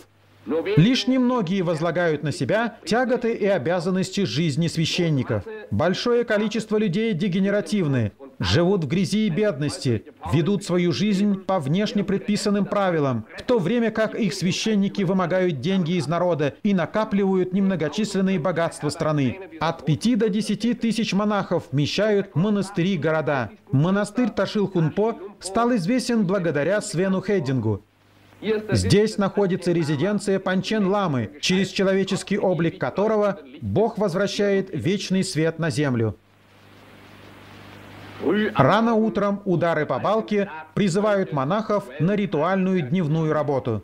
Лишь немногие возлагают на себя тяготы и обязанности жизни священников. Большое количество людей дегенеративны, живут в грязи и бедности, ведут свою жизнь по внешне предписанным правилам, в то время как их священники вымогают деньги из народа и накапливают немногочисленные богатства страны. От 5 до 10 тысяч монахов вмещают монастыри и города. Монастырь Ташилхунпо стал известен благодаря Свену Хеддингу. Здесь находится резиденция Панчен-ламы, через человеческий облик которого Бог возвращает вечный свет на землю. Рано утром удары по балке призывают монахов на ритуальную дневную работу.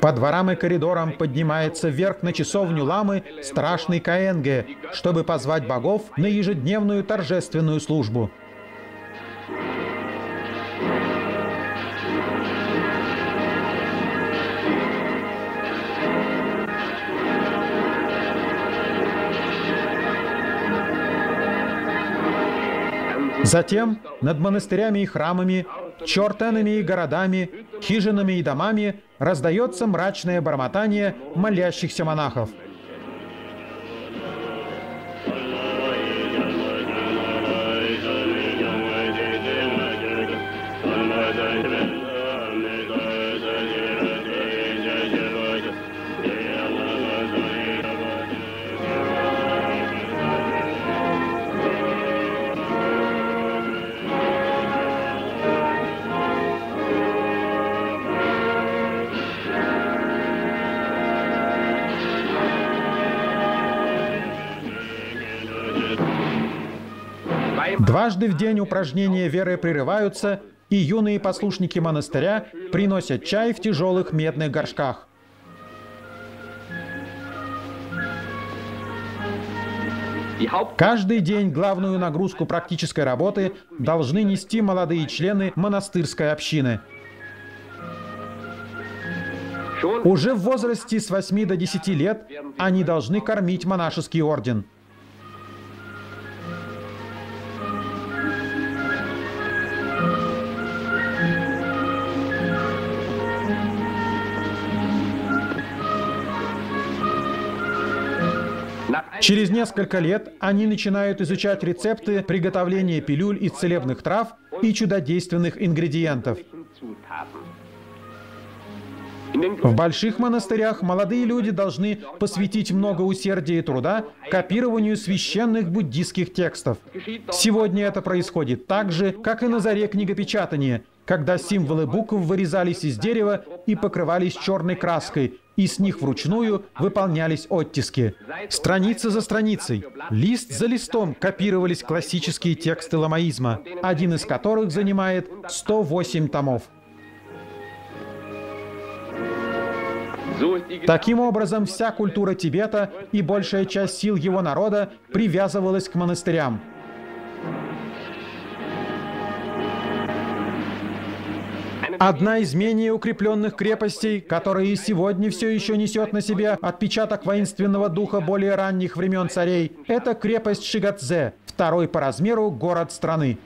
По дворам и коридорам поднимается вверх на часовню ламы страшный Каэнге, чтобы позвать богов на ежедневную торжественную службу. Затем над монастырями и храмами, чертенами и городами, хижинами и домами раздается мрачное бормотание молящихся монахов. Дважды в день упражнения веры прерываются, и юные послушники монастыря приносят чай в тяжелых медных горшках. Каждый день главную нагрузку практической работы должны нести молодые члены монастырской общины. Уже в возрасте с 8 до 10 лет они должны кормить монашеский орден. Через несколько лет они начинают изучать рецепты приготовления пилюль из целебных трав и чудодейственных ингредиентов. В больших монастырях молодые люди должны посвятить много усердия и труда копированию священных буддийских текстов. Сегодня это происходит так же, как и на заре книгопечатания, когда символы букв вырезались из дерева и покрывались черной краской, и с них вручную выполнялись оттиски. Страница за страницей, лист за листом копировались классические тексты ламаизма, один из которых занимает 108 томов. Таким образом, вся культура Тибета и большая часть сил его народа привязывалась к монастырям. Одна из менее укрепленных крепостей, которая и сегодня все еще несет на себе отпечаток воинственного духа более ранних времен царей, это крепость Шигадзе, второй по размеру город страны.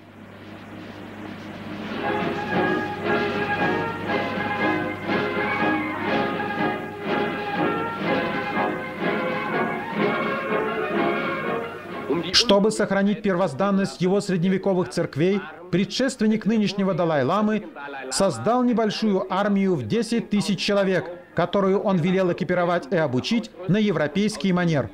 Чтобы сохранить первозданность его средневековых церквей, предшественник нынешнего Далай-ламы создал небольшую армию в 10 тысяч человек, которую он велел экипировать и обучить на европейский манер.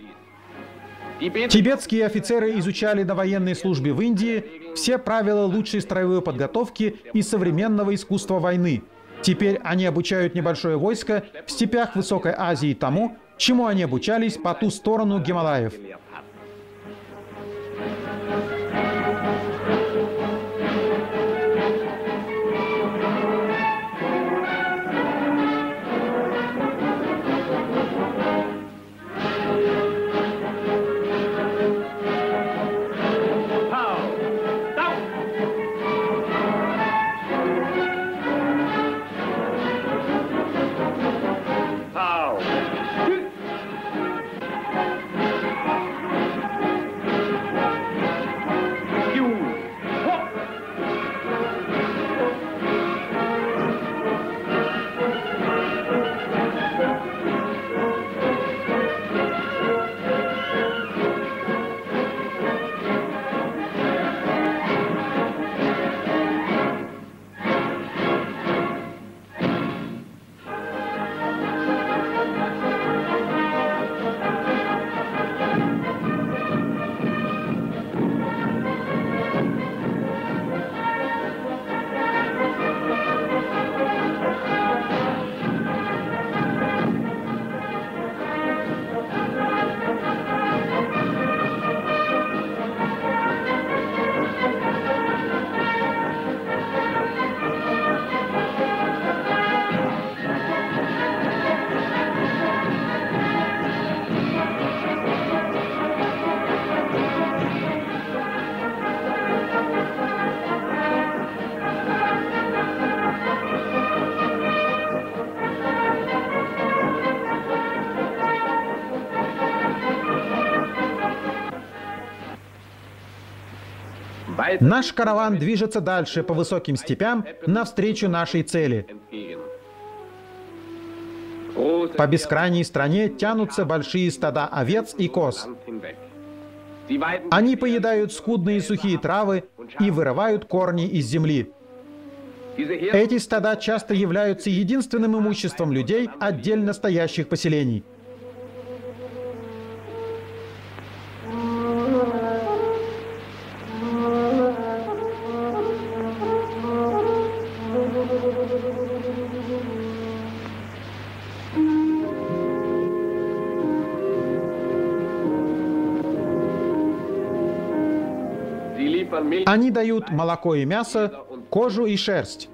Тибетские офицеры изучали на военной службе в Индии все правила лучшей строевой подготовки и современного искусства войны. Теперь они обучают небольшое войско в степях Высокой Азии тому, чему они обучались по ту сторону Гималаев. Наш караван движется дальше по высоким степям навстречу нашей цели. По бескрайней стране тянутся большие стада овец и коз. Они поедают скудные сухие травы и вырывают корни из земли. Эти стада часто являются единственным имуществом людей отдельно стоящих поселений. Они дают молоко и мясо, кожу и шерсть.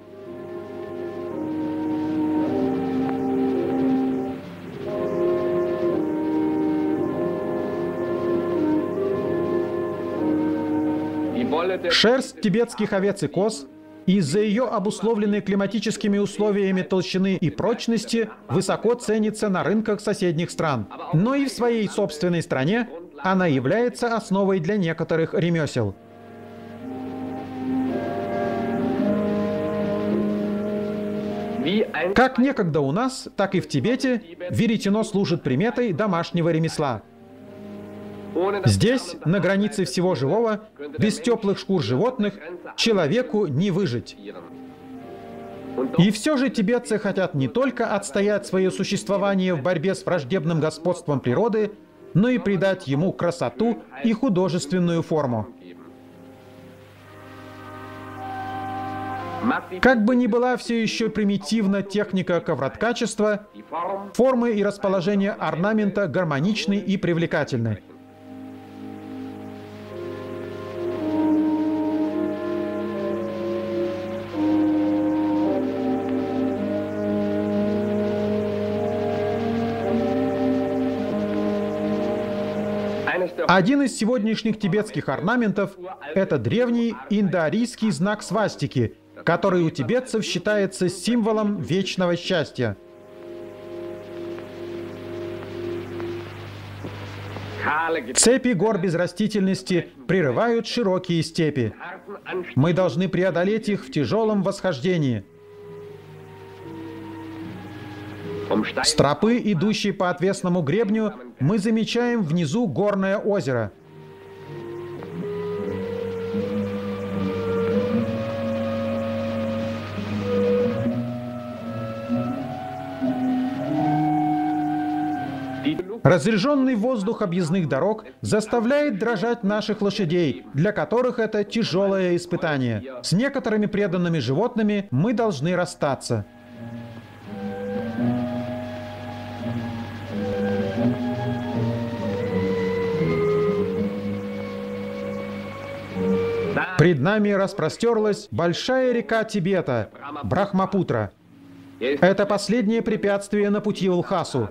Шерсть тибетских овец и коз из-за ее обусловленной климатическими условиями толщины и прочности высоко ценится на рынках соседних стран. Но и в своей собственной стране она является основой для некоторых ремесел. Как некогда у нас, так и в Тибете веретено служит приметой домашнего ремесла. Здесь, на границе всего живого, без теплых шкур животных, человеку не выжить. И все же тибетцы хотят не только отстоять свое существование в борьбе с враждебным господством природы, но и придать ему красоту и художественную форму. Как бы ни была все еще примитивна техника ковроткачества, формы и расположение орнамента гармоничны и привлекательны. Один из сегодняшних тибетских орнаментов – это древний индоарийский знак свастики, который у тибетцев считается символом вечного счастья. Цепи гор без растительности прерывают широкие степи. Мы должны преодолеть их в тяжелом восхождении. С тропы, идущей по отвесному гребню, мы замечаем внизу горное озеро. Разреженный воздух объездных дорог заставляет дрожать наших лошадей, для которых это тяжелое испытание. С некоторыми преданными животными мы должны расстаться. Пред нами распростерлась большая река Тибета – Брахмапутра. Это последнее препятствие на пути в Лхасу.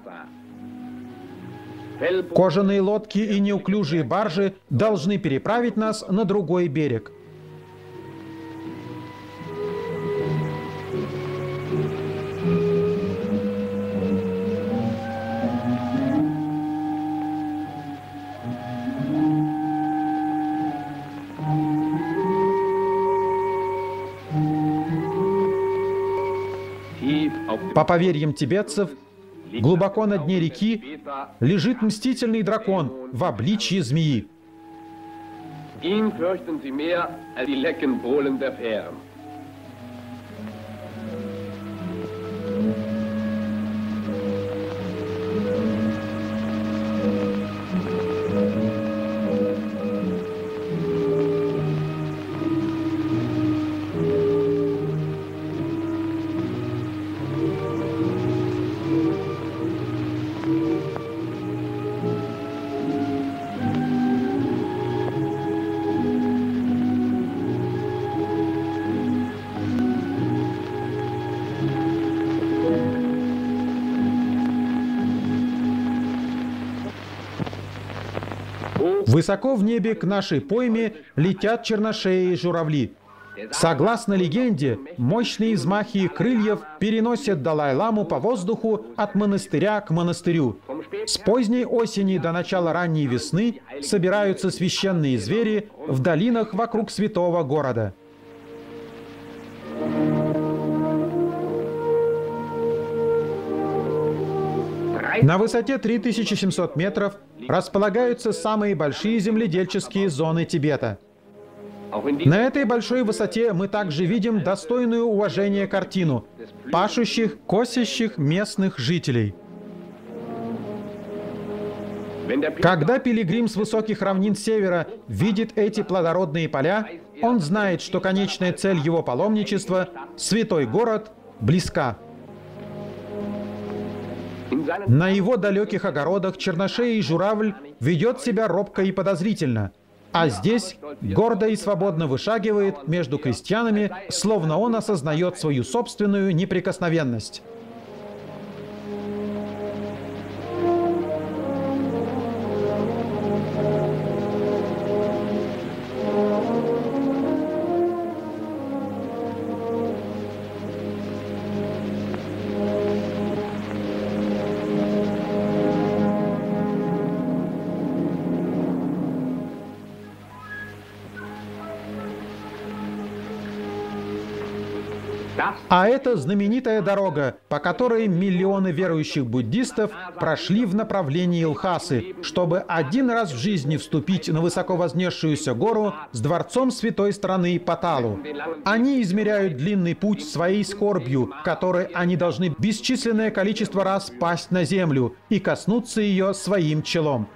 Кожаные лодки и неуклюжие баржи должны переправить нас на другой берег. По поверьям тибетцев, глубоко на дне реки лежит мстительный дракон в обличье змеи. Высоко в небе к нашей пойме летят черношеи журавли. Согласно легенде, мощные взмахи крыльев переносят Далай-ламу по воздуху от монастыря к монастырю. С поздней осени до начала ранней весны собираются священные звери в долинах вокруг святого города. На высоте 3700 метров располагаются самые большие земледельческие зоны Тибета. На этой большой высоте мы также видим достойную уважения картину пашущих, косящих местных жителей. Когда пилигрим с высоких равнин севера видит эти плодородные поля, он знает, что конечная цель его паломничества – святой город – близка. На его далеких огородах черношеий журавль ведет себя робко и подозрительно, а здесь гордо и свободно вышагивает между крестьянами, словно он осознает свою собственную неприкосновенность. А это знаменитая дорога, по которой миллионы верующих буддистов прошли в направлении Лхасы, чтобы один раз в жизни вступить на высоко вознесшуюся гору с дворцом святой страны Паталу. Они измеряют длинный путь своей скорбью, которой они должны бесчисленное количество раз пасть на землю и коснуться ее своим челом.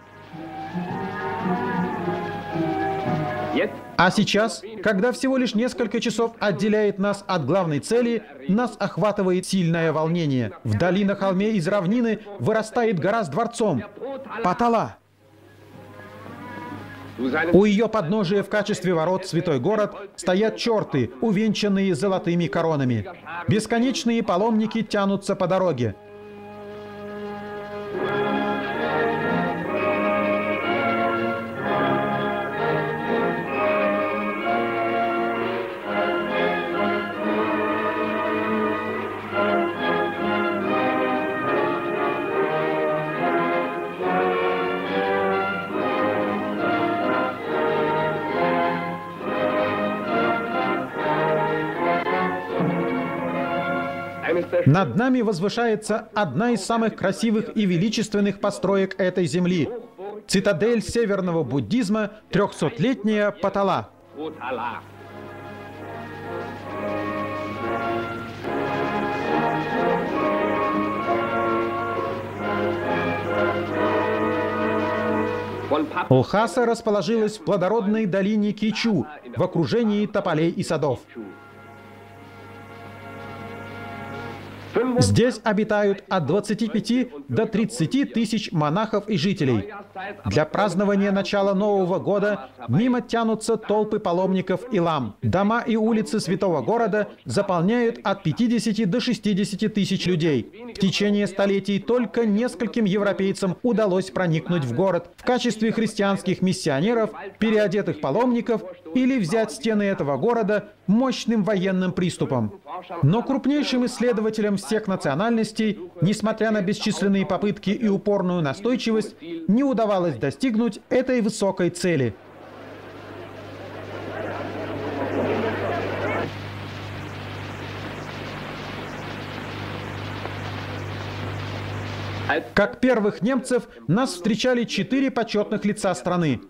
А сейчас, когда всего лишь несколько часов отделяет нас от главной цели, нас охватывает сильное волнение. Вдали на холме из равнины вырастает гора с дворцом — Патала. У ее подножия в качестве ворот святой город стоят черты, увенчанные золотыми коронами. Бесконечные паломники тянутся по дороге. Над нами возвышается одна из самых красивых и величественных построек этой земли — цитадель северного буддизма, 300-летняя Патала. Лхаса расположилась в плодородной долине Кичу, в окружении тополей и садов. Здесь обитают от 25 до 30 тысяч монахов и жителей. Для празднования начала Нового года мимо тянутся толпы паломников и лам. Дома и улицы святого города заполняют от 50 до 60 тысяч людей. В течение столетий только нескольким европейцам удалось проникнуть в город в качестве христианских миссионеров, переодетых паломников или взять стены этого города мощным военным приступом. Но крупнейшим исследователям всех национальностей, несмотря на бесчисленные попытки и упорную настойчивость, не удавалось достигнуть этой высокой цели. Как первых немцев нас встречали 4 почетных лица страны.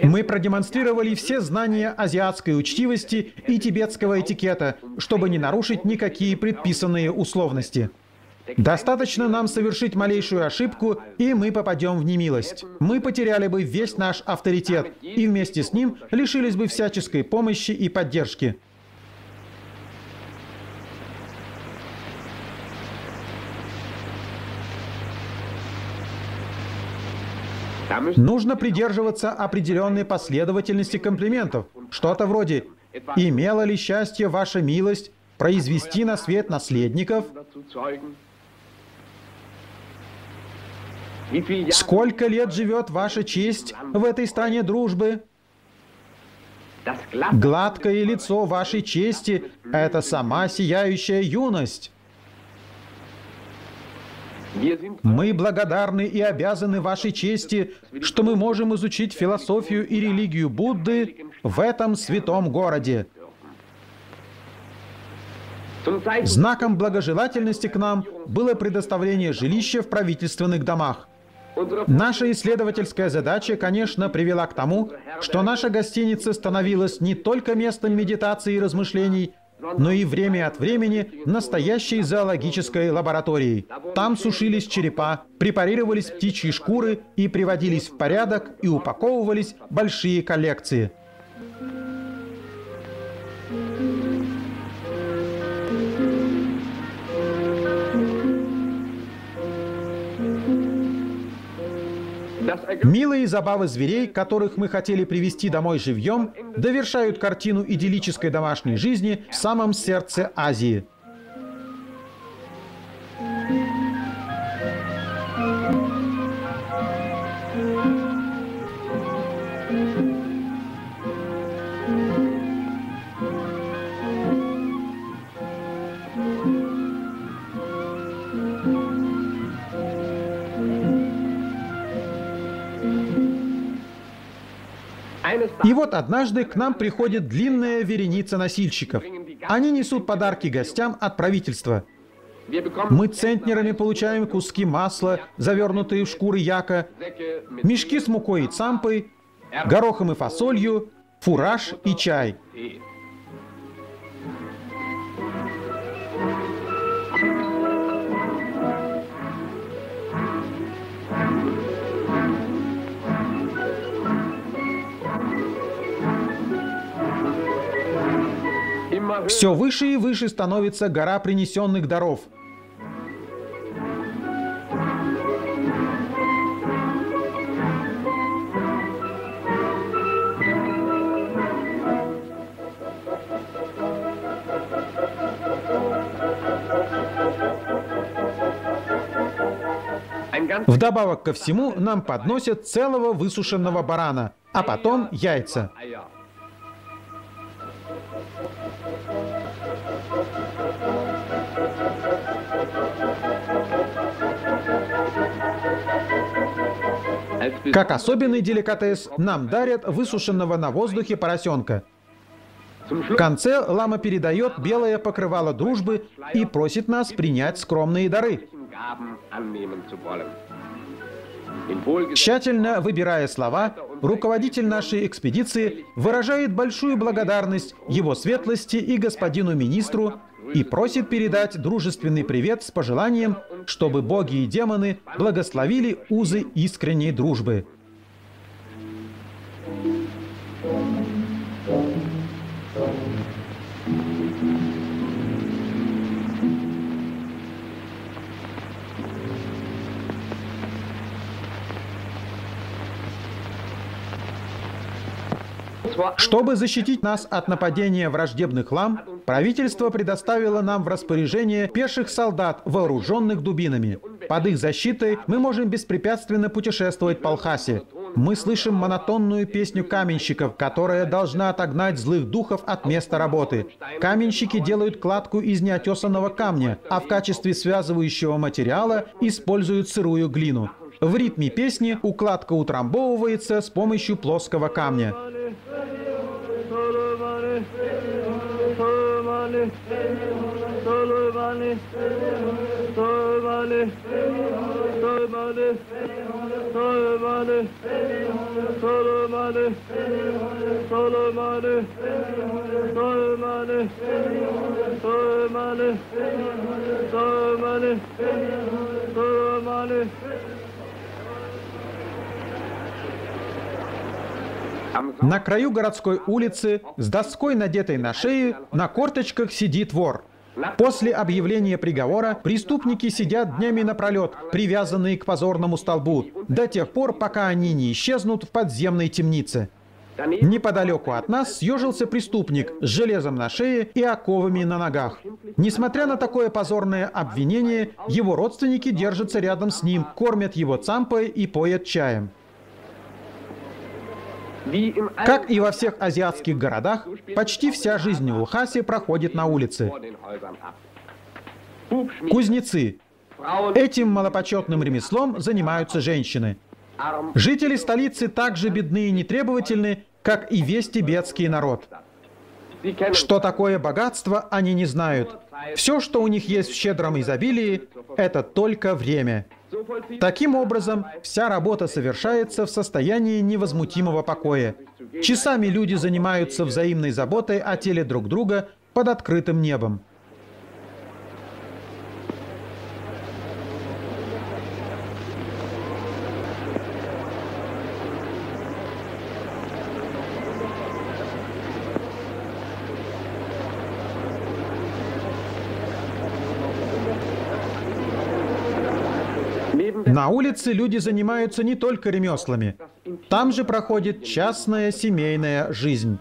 Мы продемонстрировали все знания азиатской учтивости и тибетского этикета, чтобы не нарушить никакие предписанные условности. Достаточно нам совершить малейшую ошибку, и мы попадем в немилость. Мы потеряли бы весь наш авторитет, и вместе с ним лишились бы всяческой помощи и поддержки. Нужно придерживаться определенной последовательности комплиментов. Что-то вроде «Имела ли счастье ваша милость произвести на свет наследников?» «Сколько лет живет ваша честь в этой стране дружбы?» «Гладкое лицо вашей чести — это сама сияющая юность». «Мы благодарны и обязаны вашей чести, что мы можем изучить философию и религию Будды в этом святом городе». Знаком благожелательности к нам было предоставление жилища в правительственных домах. Наша исследовательская задача, конечно, привела к тому, что наша гостиница становилась не только местом медитации и размышлений, но и время от времени настоящей зоологической лабораторией. Там сушились черепа, препарировались птичьи шкуры и приводились в порядок и упаковывались большие коллекции. Милые забавы зверей, которых мы хотели привезти домой живьем, довершают картину идиллической домашней жизни в самом сердце Азии. И вот однажды к нам приходит длинная вереница носильщиков. Они несут подарки гостям от правительства. Мы центнерами получаем куски масла, завернутые в шкуры яка, мешки с мукой и цампой, горохом и фасолью, фураж и чай. Все выше и выше становится гора принесенных даров. Вдобавок ко всему нам подносят целого высушенного барана, а потом яйца. Как особенный деликатес нам дарят высушенного на воздухе поросенка. В конце лама передает белое покрывало дружбы и просит нас принять скромные дары. Тщательно выбирая слова, руководитель нашей экспедиции выражает большую благодарность его светлости и господину министру и просит передать дружественный привет с пожеланием, чтобы боги и демоны благословили узы искренней дружбы. Чтобы защитить нас от нападения враждебных лам, правительство предоставило нам в распоряжение пеших солдат, вооруженных дубинами. Под их защитой мы можем беспрепятственно путешествовать по Лхасе. Мы слышим монотонную песню каменщиков, которая должна отогнать злых духов от места работы. Каменщики делают кладку из неотесанного камня, а в качестве связывающего материала используют сырую глину. В ритме песни укладка утрамбовывается с помощью плоского камня. На краю городской улицы, с доской, надетой на шее, на корточках сидит вор. После объявления приговора преступники сидят днями напролет, привязанные к позорному столбу, до тех пор, пока они не исчезнут в подземной темнице. Неподалеку от нас съежился преступник с железом на шее и оковами на ногах. Несмотря на такое позорное обвинение, его родственники держатся рядом с ним, кормят его цампой и поят чаем. Как и во всех азиатских городах, почти вся жизнь в Лхасе проходит на улице. Кузнецы. Этим малопочетным ремеслом занимаются женщины. Жители столицы так же бедны и нетребовательны, как и весь тибетский народ. Что такое богатство, они не знают. Все, что у них есть в щедром изобилии, это только время. Таким образом, вся работа совершается в состоянии невозмутимого покоя. Часами люди занимаются взаимной заботой о теле друг друга под открытым небом. На улице люди занимаются не только ремеслами. Там же проходит частная семейная жизнь.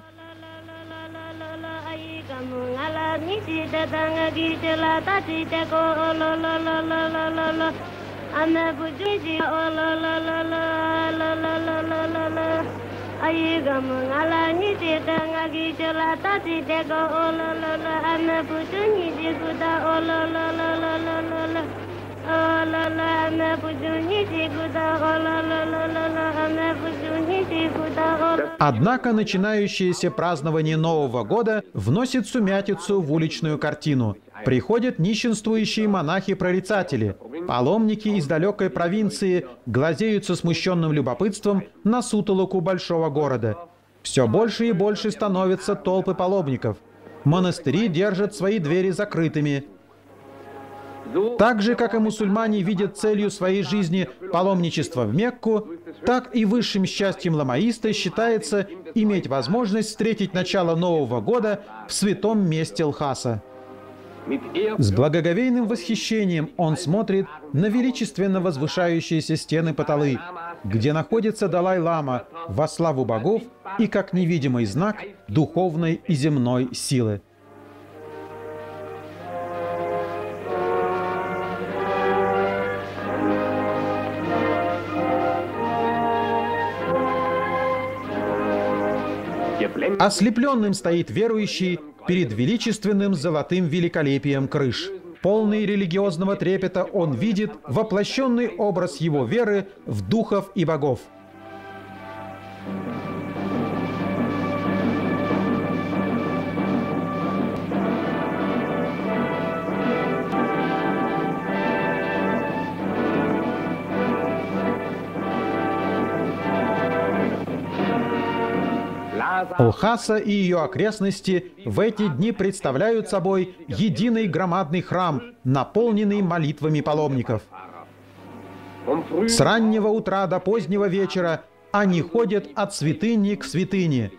Однако начинающееся празднование Нового года вносит сумятицу в уличную картину. Приходят нищенствующие монахи-прорицатели. Паломники из далекой провинции глазеют со смущенным любопытством на сутолоку большого города. Все больше и больше становятся толпы паломников. Монастыри держат свои двери закрытыми. Так же, как и мусульмане видят целью своей жизни паломничество в Мекку, так и высшим счастьем ламаиста считается иметь возможность встретить начало Нового года в святом месте Лхаса. С благоговейным восхищением он смотрит на величественно возвышающиеся стены Патталый, где находится Далай-лама во славу богов и как невидимый знак духовной и земной силы. Ослепленным стоит верующий перед величественным золотым великолепием крыш. Полный религиозного трепета он видит воплощенный образ его веры в духов и богов. Лхаса и ее окрестности в эти дни представляют собой единый громадный храм, наполненный молитвами паломников. С раннего утра до позднего вечера они ходят от святыни к святыне.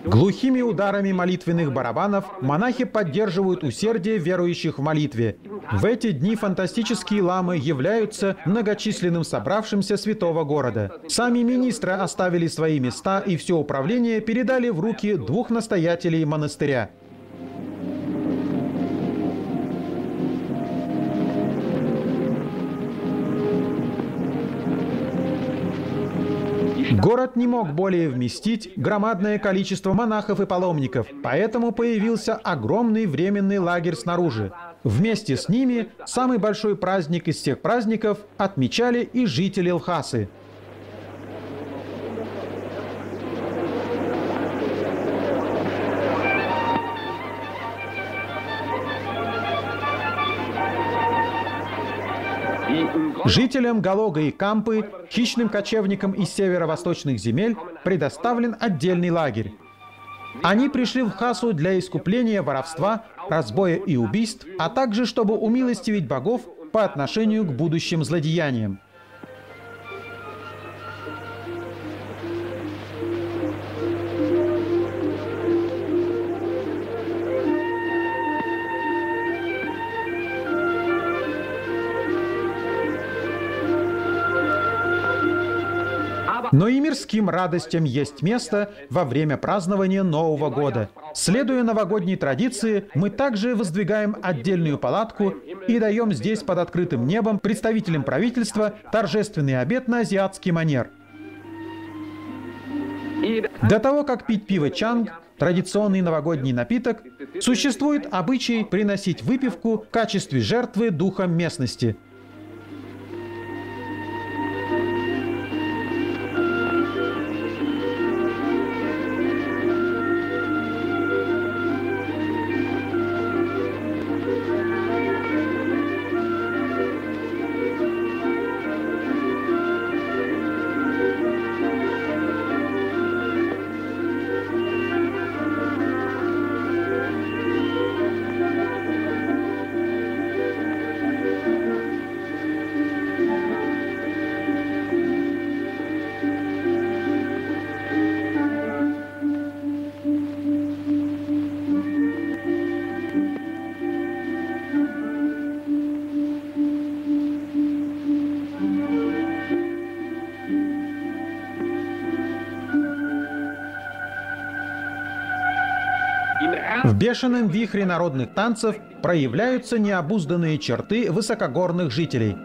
Глухими ударами молитвенных барабанов монахи поддерживают усердие верующих в молитве. В эти дни фантастические ламы являются многочисленным собравшимся святого города. Сами министры оставили свои места и все управление передали в руки двух настоятелей монастыря. Город не мог более вместить громадное количество монахов и паломников, поэтому появился огромный временный лагерь снаружи. Вместе с ними самый большой праздник из всех праздников отмечали и жители Лхасы. Жителям Галога и Кампы, хищным кочевникам из северо-восточных земель, предоставлен отдельный лагерь. Они пришли в Лхасу для искупления воровства, разбоя и убийств, а также чтобы умилостивить богов по отношению к будущим злодеяниям. Но и мирским радостям есть место во время празднования Нового года. Следуя новогодней традиции, мы также воздвигаем отдельную палатку и даем здесь под открытым небом представителям правительства торжественный обед на азиатский манер. До того, как пить пиво чанг, традиционный новогодний напиток, существует обычай приносить выпивку в качестве жертвы духам местности. В бешеном вихре народных танцев проявляются необузданные черты высокогорных жителей.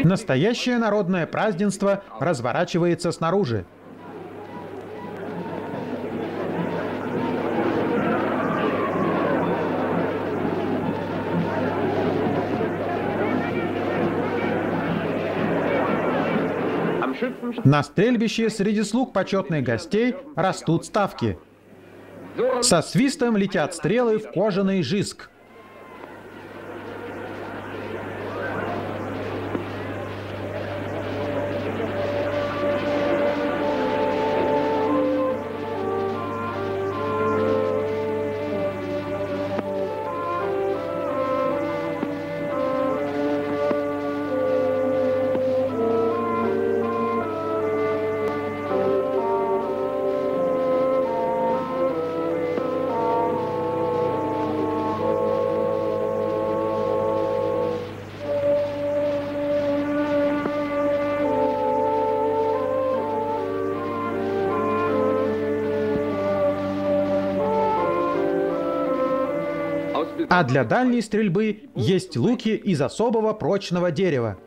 Настоящее народное празднество разворачивается снаружи. На стрельбище среди слуг почетных гостей растут ставки. Со свистом летят стрелы в кожаный жизг. А для дальней стрельбы есть луки из особого прочного дерева.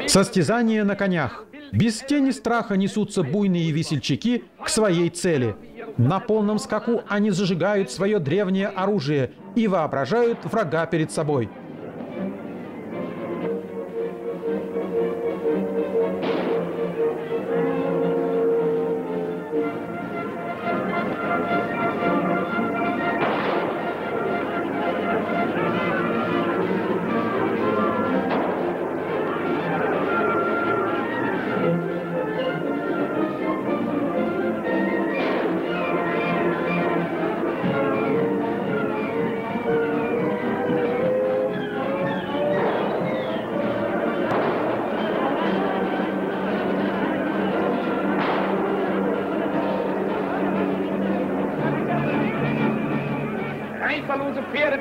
Состязание на конях. Без тени страха несутся буйные весельчаки к своей цели. На полном скаку они зажигают свое древнее оружие и воображают врага перед собой.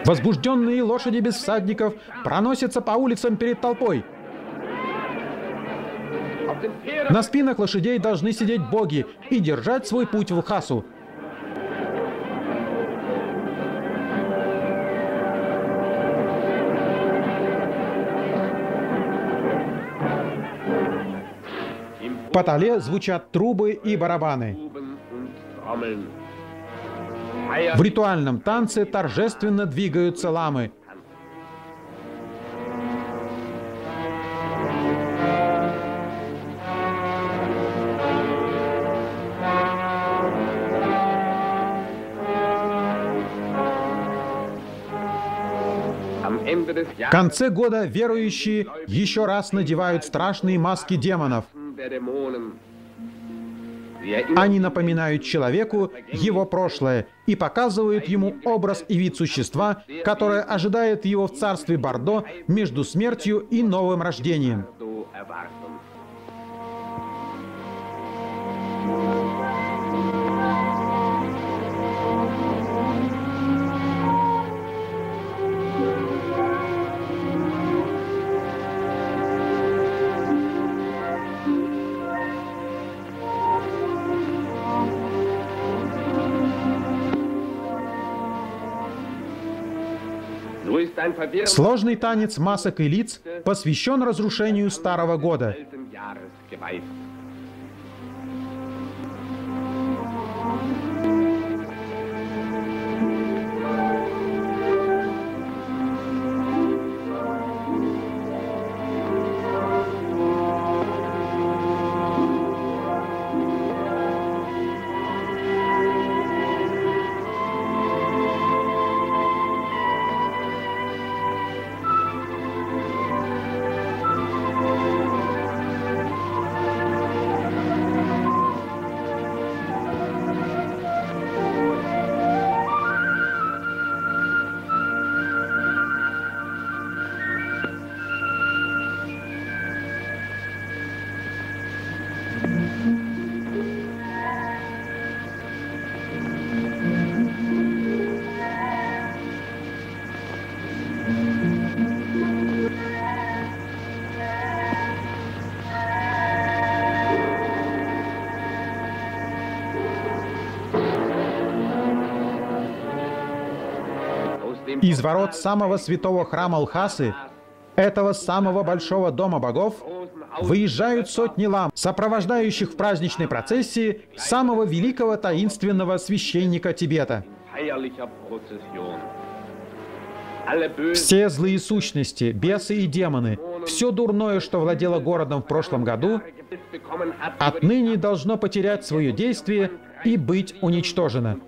Возбужденные лошади без всадников проносятся по улицам перед толпой. На спинах лошадей должны сидеть боги и держать свой путь в Лхасу. По Тале звучат трубы и барабаны. В ритуальном танце торжественно двигаются ламы. В конце года верующие еще раз надевают страшные маски демонов. Они напоминают человеку его прошлое и показывают ему образ и вид существа, которое ожидает его в царстве Бордо между смертью и новым рождением. Сложный танец масок и лиц посвящен разрушению Старого года. Из ворот самого святого храма Лхасы, этого самого большого дома богов, выезжают сотни лам, сопровождающих в праздничной процессии самого великого таинственного священника Тибета. Все злые сущности, бесы и демоны, все дурное, что владело городом в прошлом году, отныне должно потерять свое действие и быть уничтожено.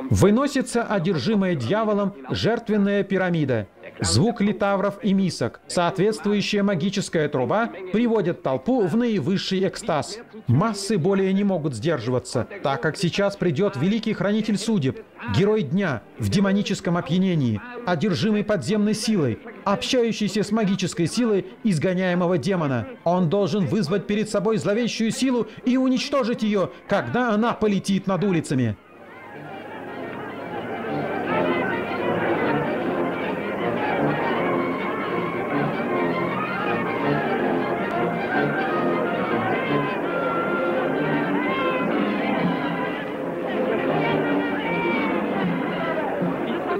Выносится одержимая дьяволом жертвенная пирамида. Звук литавров и мисок, соответствующая магическая труба, приводят толпу в наивысший экстаз. Массы более не могут сдерживаться, так как сейчас придет великий хранитель судеб, герой дня в демоническом опьянении, одержимый подземной силой, общающийся с магической силой изгоняемого демона. Он должен вызвать перед собой зловещую силу и уничтожить ее, когда она полетит над улицами.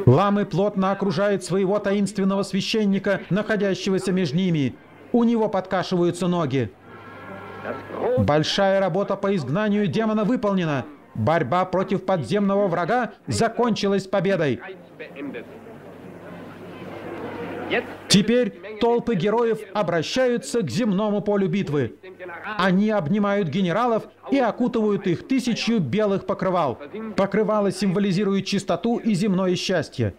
Ламы плотно окружают своего таинственного священника, находящегося между ними. У него подкашиваются ноги. Большая работа по изгнанию демона выполнена. Борьба против подземного врага закончилась победой. Теперь толпы героев обращаются к земному полю битвы. Они обнимают генералов и окутывают их 1000 белых покрывал. Покрывала символизируют чистоту и земное счастье.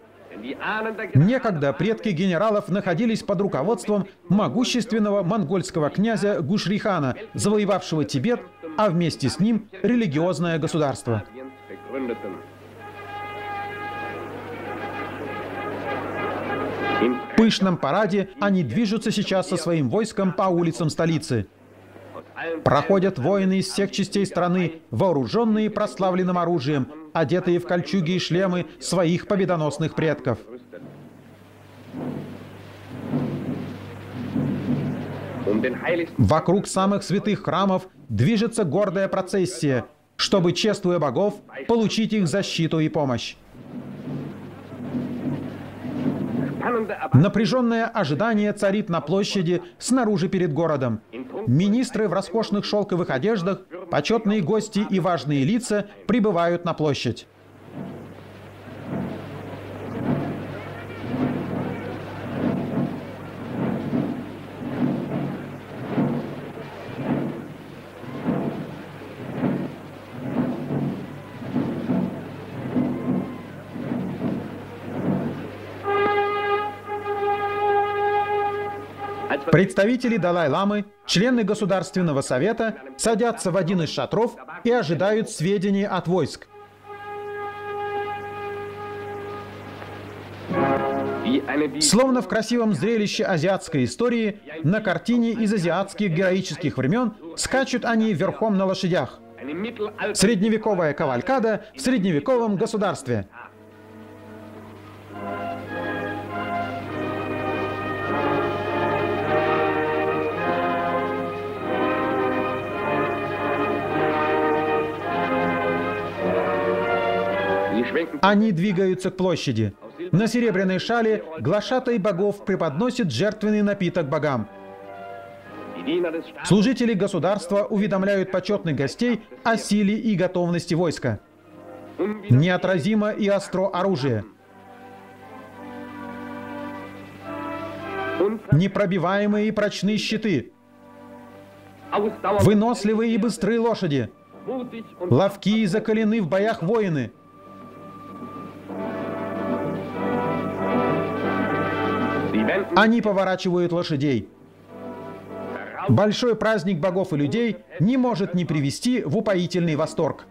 Некогда предки генералов находились под руководством могущественного монгольского князя Гушрихана, завоевавшего Тибет, а вместе с ним религиозное государство. В пышном параде они движутся сейчас со своим войском по улицам столицы. Проходят воины из всех частей страны, вооруженные прославленным оружием, одетые в кольчуги и шлемы своих победоносных предков. Вокруг самых святых храмов движется гордая процессия, чтобы, чествуя богов, получить их защиту и помощь. Напряженное ожидание царит на площади снаружи перед городом. Министры в роскошных шелковых одеждах, почетные гости и важные лица прибывают на площадь. Представители Далай-ламы, члены Государственного совета, садятся в один из шатров и ожидают сведений от войск. Словно в красивом зрелище азиатской истории, на картине из азиатских героических времен скачут они верхом на лошадях. Средневековая кавалькада в средневековом государстве. Они двигаются к площади. На серебряной шале глашатай богов преподносит жертвенный напиток богам. Служители государства уведомляют почетных гостей о силе и готовности войска. Неотразимо и остро оружие. Непробиваемые и прочные щиты. Выносливые и быстрые лошади. Ловкие и закалены в боях воины. Они поворачивают лошадей. Большой праздник богов и людей не может не привести в упоительный восторг.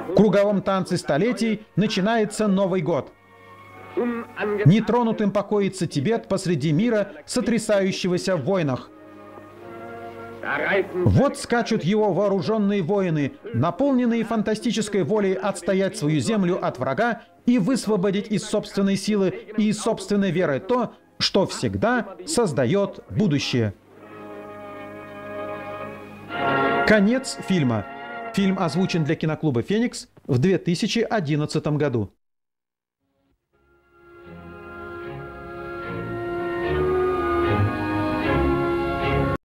В круговом танце столетий начинается Новый год. Нетронутым покоится Тибет посреди мира, сотрясающегося в войнах. Вот скачут его вооруженные воины, наполненные фантастической волей отстоять свою землю от врага и высвободить из собственной силы и из собственной веры то, что всегда создает будущее. Конец фильма. Фильм озвучен для киноклуба «Феникс» в 2011 году.